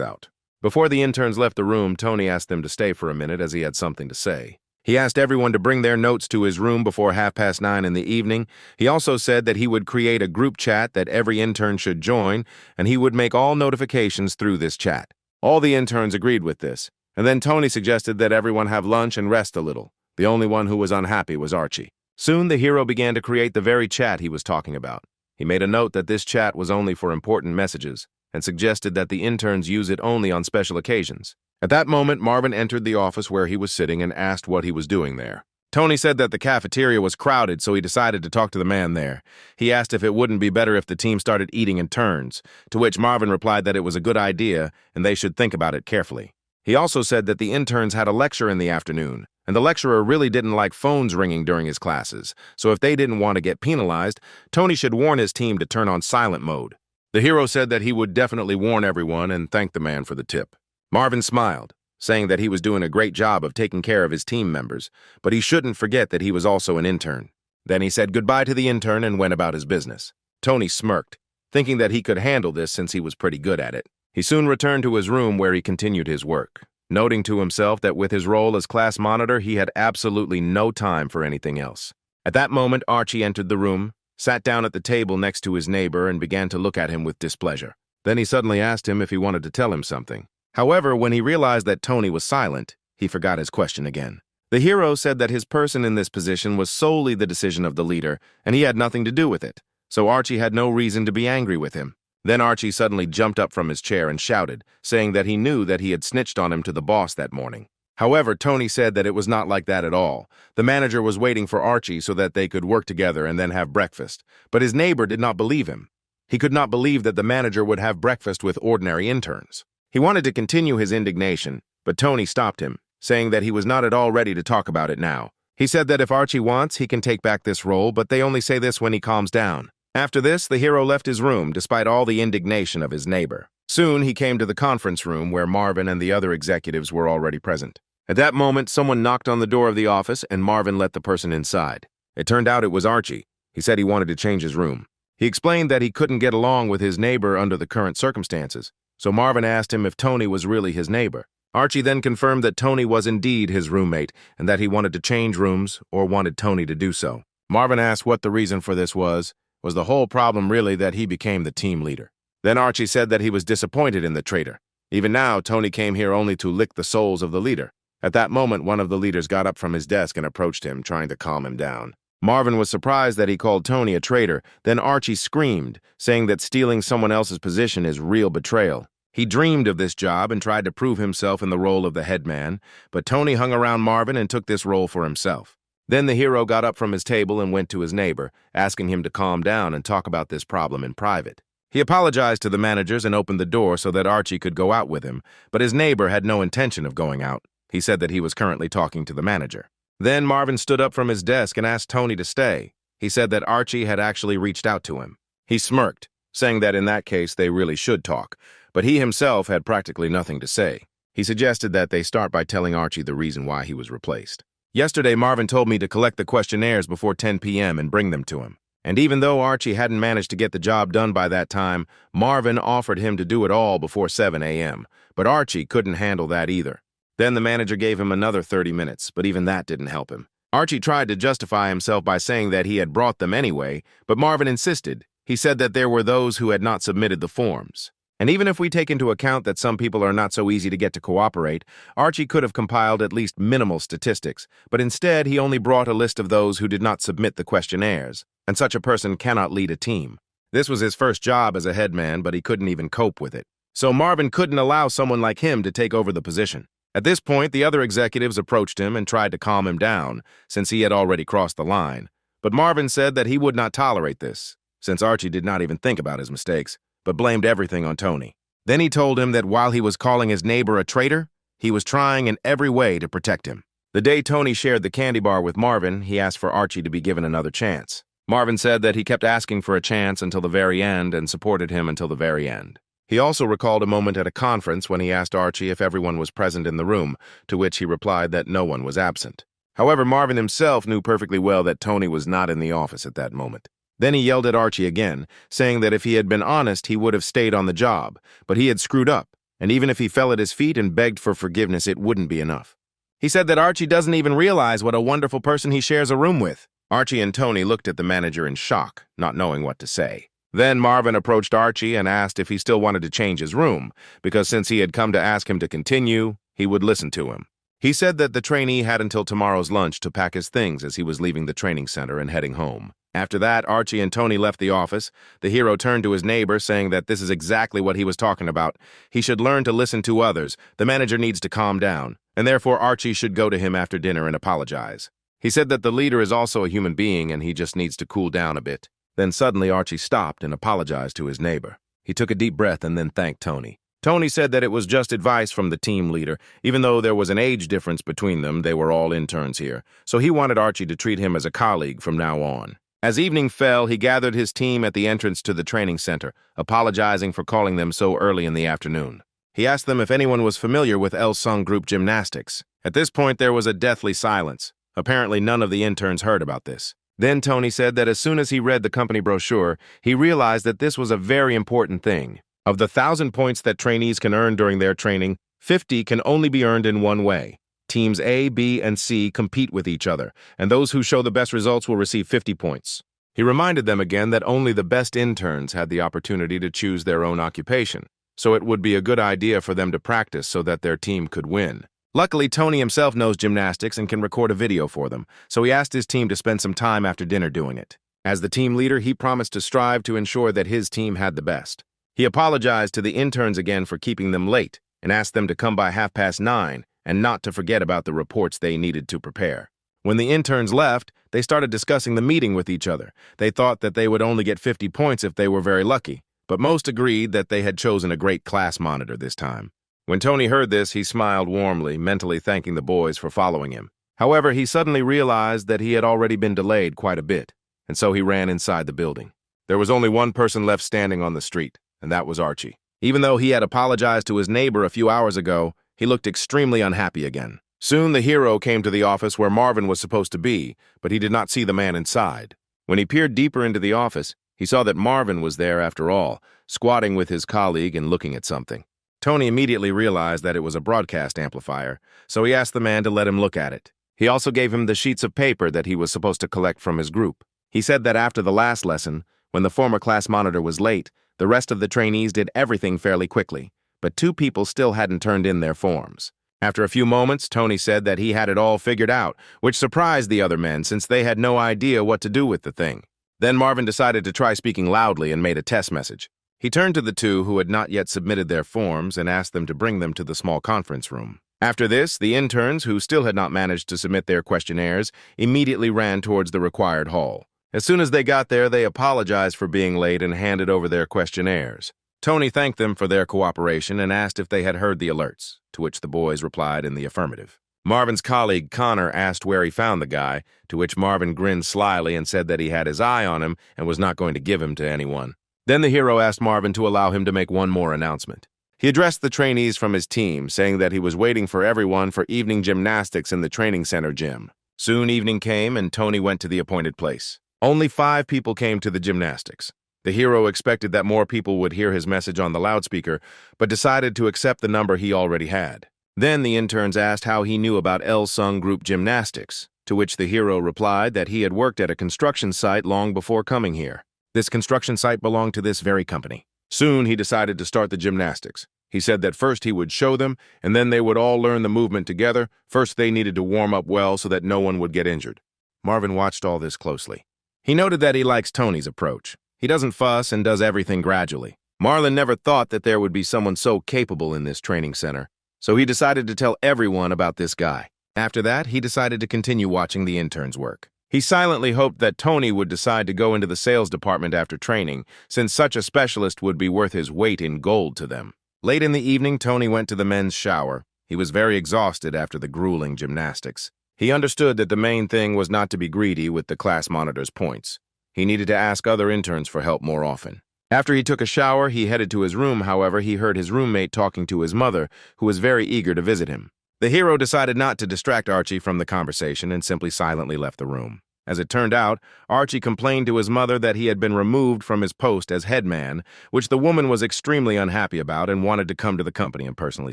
out. Before the interns left the room, Tony asked them to stay for a minute as he had something to say. He asked everyone to bring their notes to his room before 9:30 in the evening. He also said that he would create a group chat that every intern should join, and he would make all notifications through this chat. All the interns agreed with this, and then Tony suggested that everyone have lunch and rest a little. The only one who was unhappy was Archie. Soon the hero began to create the very chat he was talking about. He made a note that this chat was only for important messages, and suggested that the interns use it only on special occasions. At that moment, Marvin entered the office where he was sitting and asked what he was doing there. Tony said that the cafeteria was crowded, so he decided to talk to the man there. He asked if it wouldn't be better if the team started eating in turns, to which Marvin replied that it was a good idea and they should think about it carefully. He also said that the interns had a lecture in the afternoon, and the lecturer really didn't like phones ringing during his classes, so if they didn't want to get penalized, Tony should warn his team to turn on silent mode. The hero said that he would definitely warn everyone and thanked the man for the tip. Marvin smiled, saying that he was doing a great job of taking care of his team members, but he shouldn't forget that he was also an intern. Then he said goodbye to the intern and went about his business. Tony smirked, thinking that he could handle this since he was pretty good at it. He soon returned to his room where he continued his work, noting to himself that with his role as class monitor, he had absolutely no time for anything else. At that moment, Archie entered the room, sat down at the table next to his neighbor, and began to look at him with displeasure. Then he suddenly asked him if he wanted to tell him something. However, when he realized that Tony was silent, he forgot his question again. The hero said that his person in this position was solely the decision of the leader, and he had nothing to do with it, so Archie had no reason to be angry with him. Then Archie suddenly jumped up from his chair and shouted, saying that he knew that he had snitched on him to the boss that morning. However, Tony said that it was not like that at all. The manager was waiting for Archie so that they could work together and then have breakfast, but his neighbor did not believe him. He could not believe that the manager would have breakfast with ordinary interns. He wanted to continue his indignation, but Tony stopped him, saying that he was not at all ready to talk about it now. He said that if Archie wants, he can take back this role, but they only say this when he calms down. After this, the hero left his room despite all the indignation of his neighbor. Soon, he came to the conference room where Marvin and the other executives were already present. At that moment, someone knocked on the door of the office and Marvin let the person inside. It turned out it was Archie. He said he wanted to change his room. He explained that he couldn't get along with his neighbor under the current circumstances, so Marvin asked him if Tony was really his neighbor. Archie then confirmed that Tony was indeed his roommate and that he wanted to change rooms or wanted Tony to do so. Marvin asked what the reason for this was the whole problem really that he became the team leader. Then Archie said that he was disappointed in the traitor. Even now, Tony came here only to lick the souls of the leader. At that moment, one of the leaders got up from his desk and approached him, trying to calm him down. Marvin was surprised that he called Tony a traitor. Then Archie screamed, saying that stealing someone else's position is real betrayal. He dreamed of this job and tried to prove himself in the role of the headman, but Tony hung around Marvin and took this role for himself. Then the hero got up from his table and went to his neighbor, asking him to calm down and talk about this problem in private. He apologized to the managers and opened the door so that Archie could go out with him, but his neighbor had no intention of going out. He said that he was currently talking to the manager. Then Marvin stood up from his desk and asked Tony to stay. He said that Archie had actually reached out to him. He smirked, saying that in that case they really should talk, but he himself had practically nothing to say. He suggested that they start by telling Archie the reason why he was replaced. Yesterday, Marvin told me to collect the questionnaires before 10 p.m. and bring them to him. And even though Archie hadn't managed to get the job done by that time, Marvin offered him to do it all before 7 a.m., but Archie couldn't handle that either. Then the manager gave him another 30 minutes, but even that didn't help him. Archie tried to justify himself by saying that he had brought them anyway, but Marvin insisted. He said that there were those who had not submitted the forms. And even if we take into account that some people are not so easy to get to cooperate, Archie could have compiled at least minimal statistics, but instead he only brought a list of those who did not submit the questionnaires, and such a person cannot lead a team. This was his first job as a headman, but he couldn't even cope with it. So Marvin couldn't allow someone like him to take over the position. At this point, the other executives approached him and tried to calm him down, since he had already crossed the line. But Marvin said that he would not tolerate this, since Archie did not even think about his mistakes, but blamed everything on Tony. Then he told him that while he was calling his neighbor a traitor, he was trying in every way to protect him. The day Tony shared the candy bar with Marvin, he asked for Archie to be given another chance. Marvin said that he kept asking for a chance until the very end and supported him until the very end. He also recalled a moment at a conference when he asked Archie if everyone was present in the room, to which he replied that no one was absent. However, Marvin himself knew perfectly well that Tony was not in the office at that moment. Then he yelled at Archie again, saying that if he had been honest, he would have stayed on the job, but he had screwed up, and even if he fell at his feet and begged for forgiveness, it wouldn't be enough. He said that Archie doesn't even realize what a wonderful person he shares a room with. Archie and Tony looked at the manager in shock, not knowing what to say. Then Marvin approached Archie and asked if he still wanted to change his room, because since he had come to ask him to continue, he would listen to him. He said that the trainee had until tomorrow's lunch to pack his things as he was leaving the training center and heading home. After that, Archie and Tony left the office. The hero turned to his neighbor, saying that this is exactly what he was talking about. He should learn to listen to others. The manager needs to calm down, and therefore Archie should go to him after dinner and apologize. He said that the leader is also a human being and he just needs to cool down a bit. Then suddenly Archie stopped and apologized to his neighbor. He took a deep breath and then thanked Tony. Tony said that it was just advice from the team leader. Even though there was an age difference between them, they were all interns here. So he wanted Archie to treat him as a colleague from now on. As evening fell, he gathered his team at the entrance to the training center, apologizing for calling them so early in the afternoon. He asked them if anyone was familiar with Il-sung group gymnastics. At this point, there was a deathly silence. Apparently, none of the interns heard about this. Then Tony said that as soon as he read the company brochure, he realized that this was a very important thing. Of the 1,000 points that trainees can earn during their training, 50 can only be earned in one way. Teams A, B, and C compete with each other, and those who show the best results will receive 50 points. He reminded them again that only the best interns had the opportunity to choose their own occupation, so it would be a good idea for them to practice so that their team could win. Luckily, Tony himself knows gymnastics and can record a video for them, so he asked his team to spend some time after dinner doing it. As the team leader, he promised to strive to ensure that his team had the best. He apologized to the interns again for keeping them late and asked them to come by 9:30 and not to forget about the reports they needed to prepare. When the interns left, they started discussing the meeting with each other. They thought that they would only get 50 points if they were very lucky, but most agreed that they had chosen a great class monitor this time. When Tony heard this, he smiled warmly, mentally thanking the boys for following him. However, he suddenly realized that he had already been delayed quite a bit, and so he ran inside the building. There was only one person left standing on the street, and that was Archie. Even though he had apologized to his neighbor a few hours ago, he looked extremely unhappy again. Soon the hero came to the office where Marvin was supposed to be, but he did not see the man inside. When he peered deeper into the office, he saw that Marvin was there after all, squatting with his colleague and looking at something. Tony immediately realized that it was a broadcast amplifier, so he asked the man to let him look at it. He also gave him the sheets of paper that he was supposed to collect from his group. He said that after the last lesson, when the former class monitor was late, the rest of the trainees did everything fairly quickly, but 2 people still hadn't turned in their forms. After a few moments, Tony said that he had it all figured out, which surprised the other men since they had no idea what to do with the thing. Then Marvin decided to try speaking loudly and made a test message. He turned to the 2 who had not yet submitted their forms and asked them to bring them to the small conference room. After this, the interns, who still had not managed to submit their questionnaires, immediately ran towards the required hall. As soon as they got there, they apologized for being late and handed over their questionnaires. Tony thanked them for their cooperation and asked if they had heard the alerts, to which the boys replied in the affirmative. Marvin's colleague, Connor, asked where he found the guy, to which Marvin grinned slyly and said that he had his eye on him and was not going to give him to anyone. Then the hero asked Marvin to allow him to make one more announcement. He addressed the trainees from his team, saying that he was waiting for everyone for evening gymnastics in the training center gym. Soon evening came and Tony went to the appointed place. Only 5 people came to the gymnastics. The hero expected that more people would hear his message on the loudspeaker, but decided to accept the number he already had. Then the interns asked how he knew about Il-sung group gymnastics, to which the hero replied that he had worked at a construction site long before coming here. This construction site belonged to this very company. Soon he decided to start the gymnastics. He said that first he would show them, and then they would all learn the movement together. First they needed to warm up well so that no one would get injured. Marvin watched all this closely. He noted that he likes Tony's approach. He doesn't fuss and does everything gradually. Marlon never thought that there would be someone so capable in this training center, so he decided to tell everyone about this guy. After that, he decided to continue watching the interns work. He silently hoped that Tony would decide to go into the sales department after training, since such a specialist would be worth his weight in gold to them. Late in the evening, Tony went to the men's shower. He was very exhausted after the grueling gymnastics. He understood that the main thing was not to be greedy with the class monitor's points. He needed to ask other interns for help more often. After he took a shower, he headed to his room. However, he heard his roommate talking to his mother, who was very eager to visit him. The hero decided not to distract Archie from the conversation and simply silently left the room. As it turned out, Archie complained to his mother that he had been removed from his post as headman, which the woman was extremely unhappy about and wanted to come to the company and personally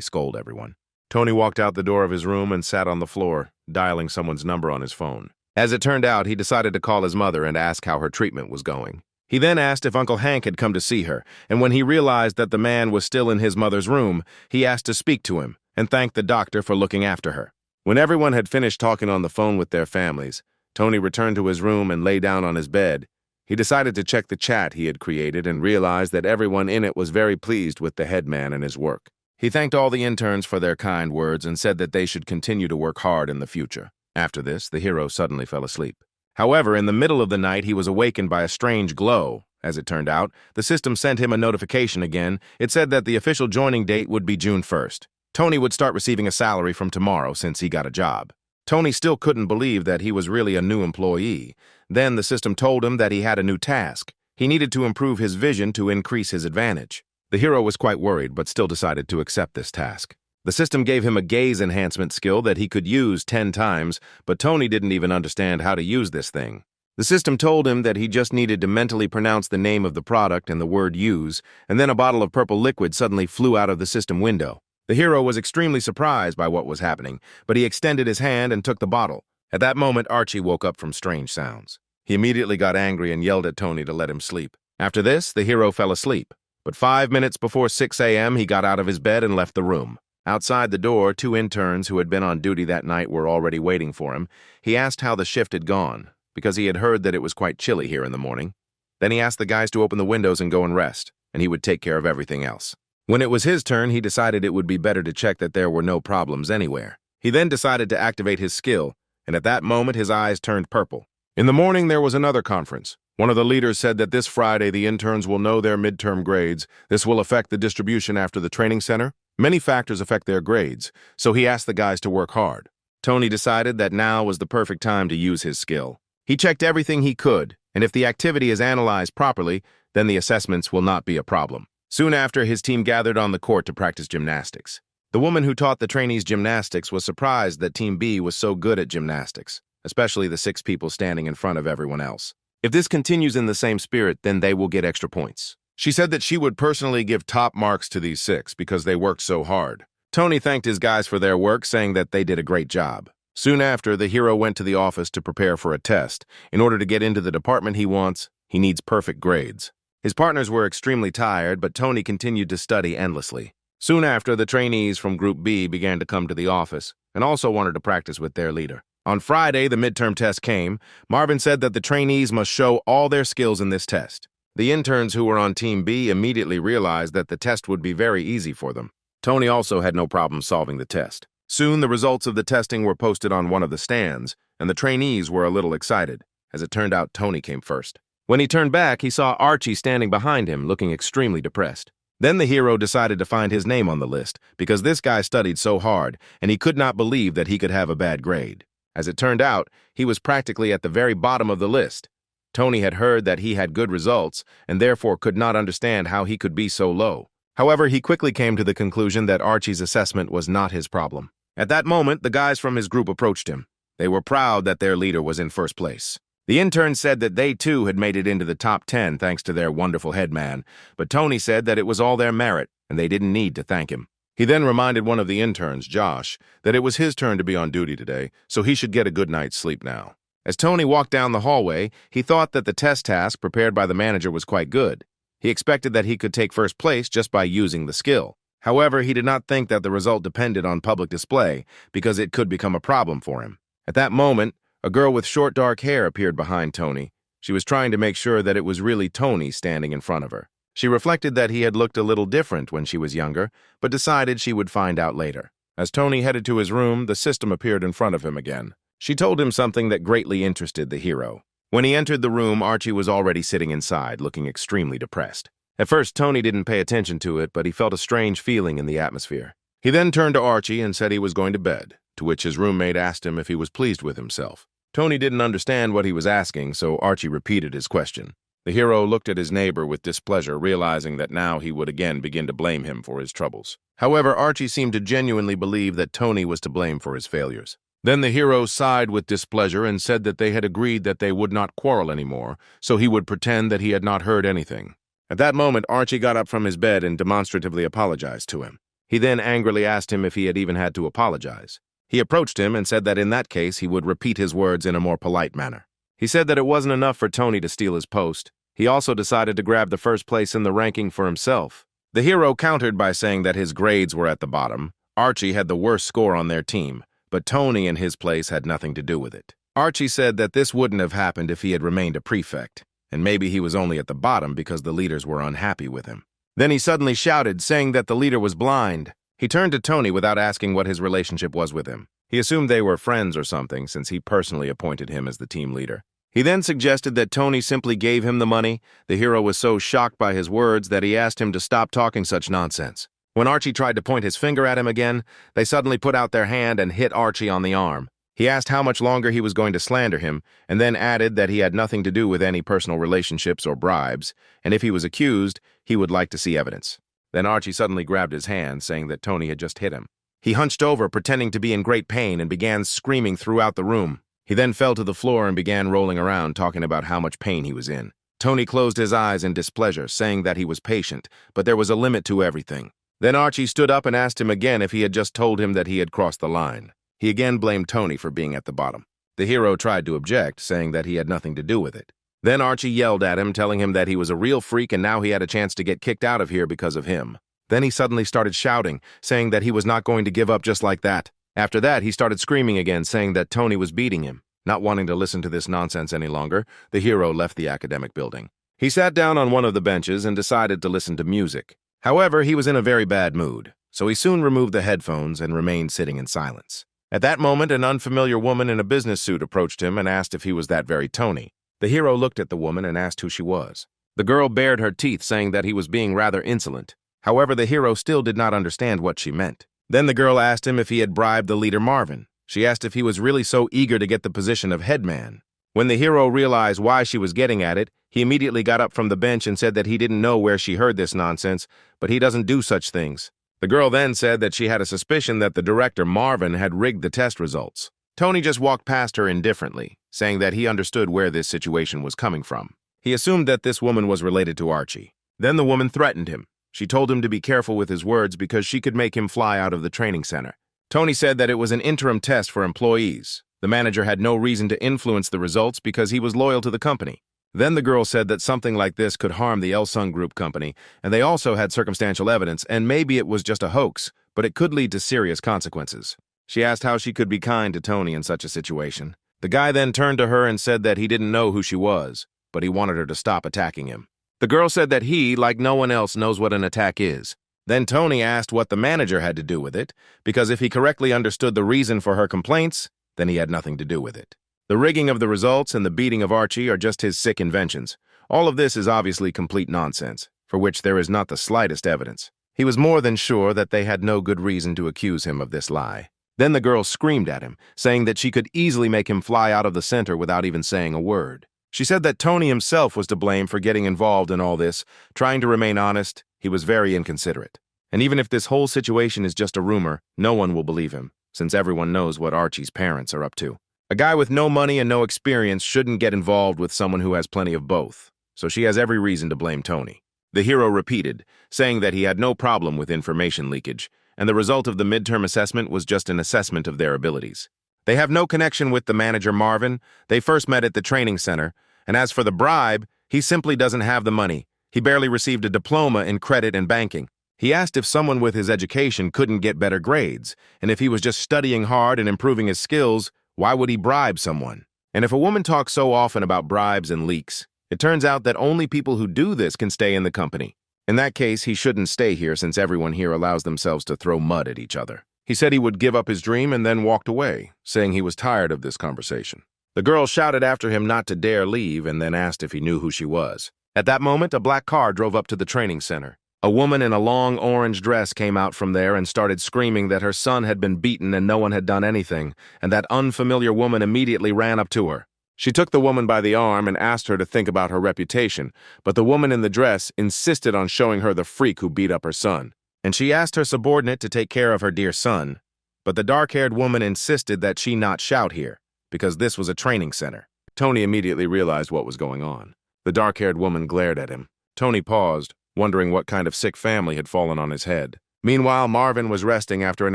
scold everyone. Tony walked out the door of his room and sat on the floor, dialing someone's number on his phone. As it turned out, he decided to call his mother and ask how her treatment was going. He then asked if Uncle Hank had come to see her, and when he realized that the man was still in his mother's room, he asked to speak to him and thanked the doctor for looking after her. When everyone had finished talking on the phone with their families, Tony returned to his room and lay down on his bed. He decided to check the chat he had created and realized that everyone in it was very pleased with the headman and his work. He thanked all the interns for their kind words and said that they should continue to work hard in the future. After this, the hero suddenly fell asleep. However, in the middle of the night, he was awakened by a strange glow. As it turned out, the system sent him a notification again. It said that the official joining date would be June 1st. Tony would start receiving a salary from tomorrow since he got a job. Tony still couldn't believe that he was really a new employee. Then the system told him that he had a new task. He needed to improve his vision to increase his advantage. The hero was quite worried, but still decided to accept this task. The system gave him a gaze enhancement skill that he could use 10 times, but Tony didn't even understand how to use this thing. The system told him that he just needed to mentally pronounce the name of the product and the word use, and then a bottle of purple liquid suddenly flew out of the system window. The hero was extremely surprised by what was happening, but he extended his hand and took the bottle. At that moment, Archie woke up from strange sounds. He immediately got angry and yelled at Tony to let him sleep. After this, the hero fell asleep, but 5 minutes before 6 a.m., he got out of his bed and left the room. Outside the door, 2 interns who had been on duty that night were already waiting for him. He asked how the shift had gone, because he had heard that it was quite chilly here in the morning. Then he asked the guys to open the windows and go and rest, and he would take care of everything else. When it was his turn, he decided it would be better to check that there were no problems anywhere. He then decided to activate his skill, and at that moment his eyes turned purple. In the morning, there was another conference. One of the leaders said that this Friday the interns will know their midterm grades. This will affect the distribution after the training center. Many factors affect their grades, so he asked the guys to work hard. Tony decided that now was the perfect time to use his skill. He checked everything he could, and if the activity is analyzed properly, then the assessments will not be a problem. Soon after, his team gathered on the court to practice gymnastics. The woman who taught the trainees gymnastics was surprised that Team B was so good at gymnastics, especially the 6 people standing in front of everyone else. If this continues in the same spirit, then they will get extra points. She said that she would personally give top marks to these 6 because they worked so hard. Tony thanked his guys for their work, saying that they did a great job. Soon after, the hero went to the office to prepare for a test. In order to get into the department he wants, he needs perfect grades. His partners were extremely tired, but Tony continued to study endlessly. Soon after, the trainees from Group B began to come to the office and also wanted to practice with their leader. On Friday, the midterm test came. Marvin said that the trainees must show all their skills in this test. The interns who were on Team B immediately realized that the test would be very easy for them. Tony also had no problem solving the test. Soon, the results of the testing were posted on one of the stands, and the trainees were a little excited. As it turned out, Tony came first. When he turned back, he saw Archie standing behind him, looking extremely depressed. Then the hero decided to find his name on the list, because this guy studied so hard, and he could not believe that he could have a bad grade. As it turned out, he was practically at the very bottom of the list. Tony had heard that he had good results, and therefore could not understand how he could be so low. However, he quickly came to the conclusion that Archie's assessment was not his problem. At that moment, the guys from his group approached him. They were proud that their leader was in first place. The intern said that they too had made it into the top 10 thanks to their wonderful headman, but Tony said that it was all their merit and they didn't need to thank him. He then reminded one of the interns, Josh, that it was his turn to be on duty today, so he should get a good night's sleep now. As Tony walked down the hallway, he thought that the test task prepared by the manager was quite good. He expected that he could take first place just by using the skill. However, he did not think that the result depended on public display because it could become a problem for him. At that moment, a girl with short dark hair appeared behind Tony. She was trying to make sure that it was really Tony standing in front of her. She reflected that he had looked a little different when she was younger, but decided she would find out later. As Tony headed to his room, the system appeared in front of him again. She told him something that greatly interested the hero. When he entered the room, Archie was already sitting inside, looking extremely depressed. At first, Tony didn't pay attention to it, but he felt a strange feeling in the atmosphere. He then turned to Archie and said he was going to bed, to which his roommate asked him if he was pleased with himself. Tony didn't understand what he was asking, so Archie repeated his question. The hero looked at his neighbor with displeasure, realizing that now he would again begin to blame him for his troubles. However, Archie seemed to genuinely believe that Tony was to blame for his failures. Then the hero sighed with displeasure and said that they had agreed that they would not quarrel anymore, so he would pretend that he had not heard anything. At that moment, Archie got up from his bed and demonstratively apologized to him. He then angrily asked him if he had even had to apologize. He approached him and said that in that case he would repeat his words in a more polite manner. He said that it wasn't enough for Tony to steal his post. He also decided to grab the first place in the ranking for himself. The hero countered by saying that his grades were at the bottom. Archie had the worst score on their team, but Tony in his place had nothing to do with it. Archie said that this wouldn't have happened if he had remained a prefect, and maybe he was only at the bottom because the leaders were unhappy with him. Then he suddenly shouted, saying that the leader was blind. He turned to Tony without asking what his relationship was with him. He assumed they were friends or something since he personally appointed him as the team leader. He then suggested that Tony simply gave him the money. The hero was so shocked by his words that he asked him to stop talking such nonsense. When Archie tried to point his finger at him again, they suddenly put out their hand and hit Archie on the arm. He asked how much longer he was going to slander him, and then added that he had nothing to do with any personal relationships or bribes, and if he was accused, he would like to see evidence. Then Archie suddenly grabbed his hand, saying that Tony had just hit him. He hunched over, pretending to be in great pain, and began screaming throughout the room. He then fell to the floor and began rolling around, talking about how much pain he was in. Tony closed his eyes in displeasure, saying that he was patient, but there was a limit to everything. Then Archie stood up and asked him again if he had just told him that he had crossed the line. He again blamed Tony for being at the bottom. The hero tried to object, saying that he had nothing to do with it. Then Archie yelled at him, telling him that he was a real freak and now he had a chance to get kicked out of here because of him. Then he suddenly started shouting, saying that he was not going to give up just like that. After that, he started screaming again, saying that Tony was beating him. Not wanting to listen to this nonsense any longer, the hero left the academic building. He sat down on one of the benches and decided to listen to music. However, he was in a very bad mood, so he soon removed the headphones and remained sitting in silence. At that moment, an unfamiliar woman in a business suit approached him and asked if he was that very Tony. The hero looked at the woman and asked who she was. The girl bared her teeth, saying that he was being rather insolent. However, the hero still did not understand what she meant. Then the girl asked him if he had bribed the leader Marvin. She asked if he was really so eager to get the position of headman. When the hero realized why she was getting at it, he immediately got up from the bench and said that he didn't know where she heard this nonsense, but he doesn't do such things. The girl then said that she had a suspicion that the director, Marvin, had rigged the test results. Tony just walked past her indifferently, saying that he understood where this situation was coming from. He assumed that this woman was related to Archie. Then the woman threatened him. She told him to be careful with his words because she could make him fly out of the training center. Tony said that it was an interim test for employees. The manager had no reason to influence the results because he was loyal to the company. Then the girl said that something like this could harm the El-Sung Group company, and they also had circumstantial evidence, and maybe it was just a hoax, but it could lead to serious consequences. She asked how she could be kind to Tony in such a situation. The guy then turned to her and said that he didn't know who she was, but he wanted her to stop attacking him. The girl said that he, like no one else, knows what an attack is. Then Tony asked what the manager had to do with it, because if he correctly understood the reason for her complaints, then he had nothing to do with it. The rigging of the results and the beating of Archie are just his sick inventions. All of this is obviously complete nonsense, for which there is not the slightest evidence. He was more than sure that they had no good reason to accuse him of this lie. Then the girl screamed at him, saying that she could easily make him fly out of the center without even saying a word. She said that Tony himself was to blame for getting involved in all this. Trying to remain honest, he was very inconsiderate. And even if this whole situation is just a rumor, no one will believe him, since everyone knows what Archie's parents are up to. A guy with no money and no experience shouldn't get involved with someone who has plenty of both, so she has every reason to blame Tony. The hero repeated, saying that he had no problem with information leakage, and the result of the midterm assessment was just an assessment of their abilities. They have no connection with the manager Marvin. They first met at the training center, and as for the bribe, he simply doesn't have the money. He barely received a diploma in credit and banking. He asked if someone with his education couldn't get better grades, and if he was just studying hard and improving his skills, why would he bribe someone? And if a woman talks so often about bribes and leaks, it turns out that only people who do this can stay in the company. In that case, he shouldn't stay here since everyone here allows themselves to throw mud at each other. He said he would give up his dream and then walked away, saying he was tired of this conversation. The girl shouted after him not to dare leave and then asked if he knew who she was. At that moment, a black car drove up to the training center. A woman in a long orange dress came out from there and started screaming that her son had been beaten and no one had done anything, and that unfamiliar woman immediately ran up to her. She took the woman by the arm and asked her to think about her reputation, but the woman in the dress insisted on showing her the freak who beat up her son. And she asked her subordinate to take care of her dear son, but the dark-haired woman insisted that she not shout here, because this was a training center. Tony immediately realized what was going on. The dark-haired woman glared at him. Tony paused, wondering what kind of sick family had fallen on his head. Meanwhile, Marvin was resting after an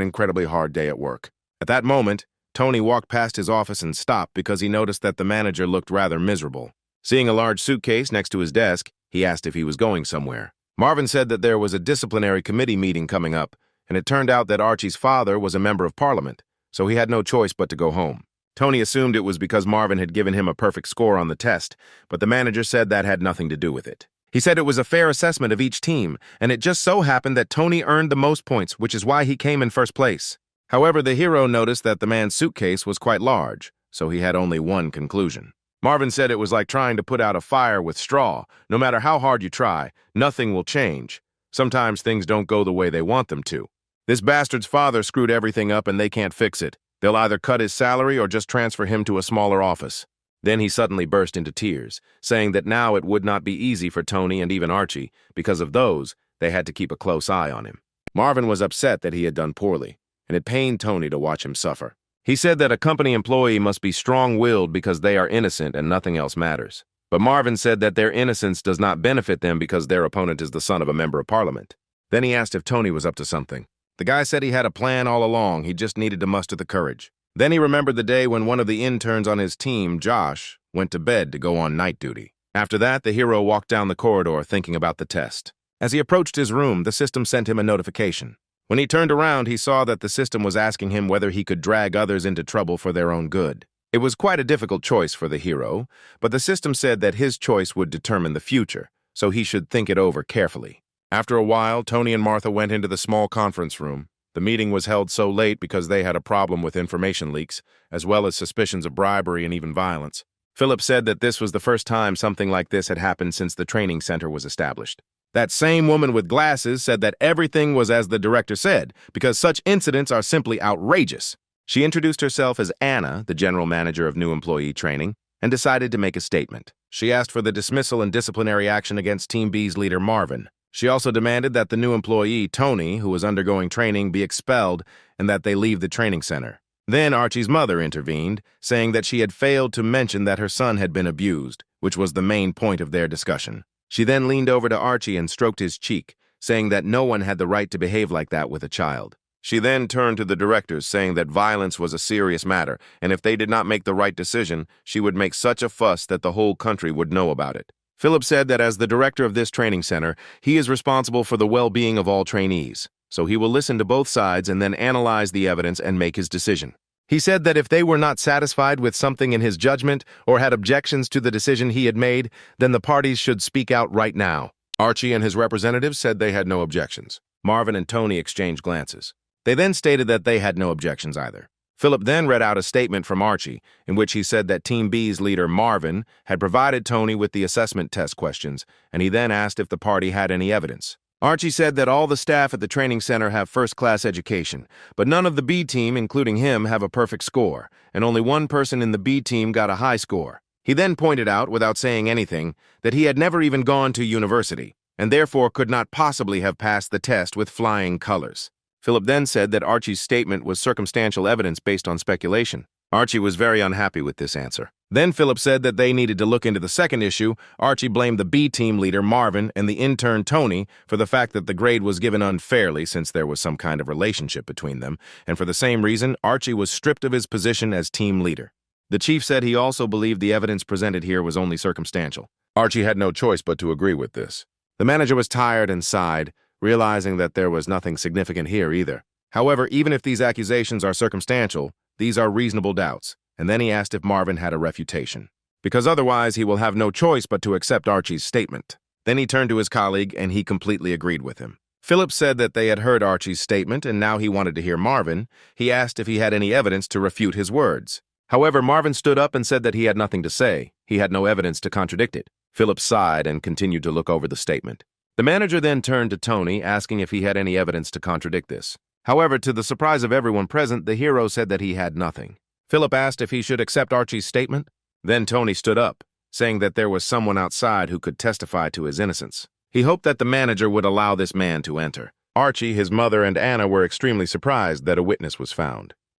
incredibly hard day at work. At that moment, Tony walked past his office and stopped because he noticed that the manager looked rather miserable. Seeing a large suitcase next to his desk, he asked if he was going somewhere. Marvin said that there was a disciplinary committee meeting coming up, and it turned out that Archie's father was a member of parliament, so he had no choice but to go home. Tony assumed it was because Marvin had given him a perfect score on the test, but the manager said that had nothing to do with it. He said it was a fair assessment of each team, and it just so happened that Tony earned the most points, which is why he came in first place. However, the hero noticed that the man's suitcase was quite large, so he had only one conclusion. Marvin said it was like trying to put out a fire with straw. No matter how hard you try, nothing will change. Sometimes things don't go the way they want them to. This bastard's father screwed everything up and they can't fix it. They'll either cut his salary or just transfer him to a smaller office. Then he suddenly burst into tears, saying that now it would not be easy for Tony and even Archie. Because of those, they had to keep a close eye on him. Marvin was upset that he had done poorly, and it pained Tony to watch him suffer. He said that a company employee must be strong-willed because they are innocent and nothing else matters. But Marvin said that their innocence does not benefit them because their opponent is the son of a member of parliament. Then he asked if Tony was up to something. The guy said he had a plan all along, he just needed to muster the courage. Then he remembered the day when one of the interns on his team, Josh, went to bed to go on night duty. After that, the hero walked down the corridor thinking about the test. As he approached his room, the system sent him a notification. When he turned around, he saw that the system was asking him whether he could drag others into trouble for their own good. It was quite a difficult choice for the hero, but the system said that his choice would determine the future, so he should think it over carefully. After a while, Tony and Martha went into the small conference room. The meeting was held so late because they had a problem with information leaks, as well as suspicions of bribery and even violence. Philip said that this was the first time something like this had happened since the training center was established. That same woman with glasses said that everything was as the director said, because such incidents are simply outrageous. She introduced herself as Anna, the general manager of new employee training, and decided to make a statement. She asked for the dismissal and disciplinary action against Team B's leader Marvin. She also demanded that the new employee, Tony, who was undergoing training, be expelled and that they leave the training center. Then Archie's mother intervened, saying that she had failed to mention that her son had been abused, which was the main point of their discussion. She then leaned over to Archie and stroked his cheek, saying that no one had the right to behave like that with a child. She then turned to the directors, saying that violence was a serious matter, and if they did not make the right decision, she would make such a fuss that the whole country would know about it. Philip said that as the director of this training center, he is responsible for the well-being of all trainees, so he will listen to both sides and then analyze the evidence and make his decision. He said that if they were not satisfied with something in his judgment or had objections to the decision he had made, then the parties should speak out right now. Archie and his representatives said they had no objections. Marvin and Tony exchanged glances. They then stated that they had no objections either. Philip then read out a statement from Archie, in which he said that Team B's leader, Marvin, had provided Tony with the assessment test questions, and he then asked if the party had any evidence. Archie said that all the staff at the training center have first-class education, but none of the B team, including him, have a perfect score, and only one person in the B team got a high score. He then pointed out, without saying anything, that he had never even gone to university, and therefore could not possibly have passed the test with flying colors. Philip then said that Archie's statement was circumstantial evidence based on speculation. Archie was very unhappy with this answer. Then Philip said that they needed to look into the second issue. Archie blamed the B team leader, Marvin, and the intern, Tony, for the fact that the grade was given unfairly since there was some kind of relationship between them, and for the same reason, Archie was stripped of his position as team leader. The chief said he also believed the evidence presented here was only circumstantial. Archie had no choice but to agree with this. The manager was tired and sighed, realizing that there was nothing significant here either. However, even if these accusations are circumstantial, these are reasonable doubts, and then he asked if Marvin had a refutation, because otherwise he will have no choice but to accept Archie's statement. Then he turned to his colleague, and he completely agreed with him. Philip said that they had heard Archie's statement, and now he wanted to hear Marvin. He asked if he had any evidence to refute his words. However, Marvin stood up and said that he had nothing to say. He had no evidence to contradict it. Philip sighed and continued to look over the statement. The manager then turned to Tony, asking if he had any evidence to contradict this. However, to the surprise of everyone present, the hero said that he had nothing. Philip asked if he should accept Archie's statement. Then Tony stood up, saying that there was someone outside who could testify to his innocence. He hoped that the manager would allow this man to enter. Archie, his mother, and Anna were extremely surprised that a witness was found.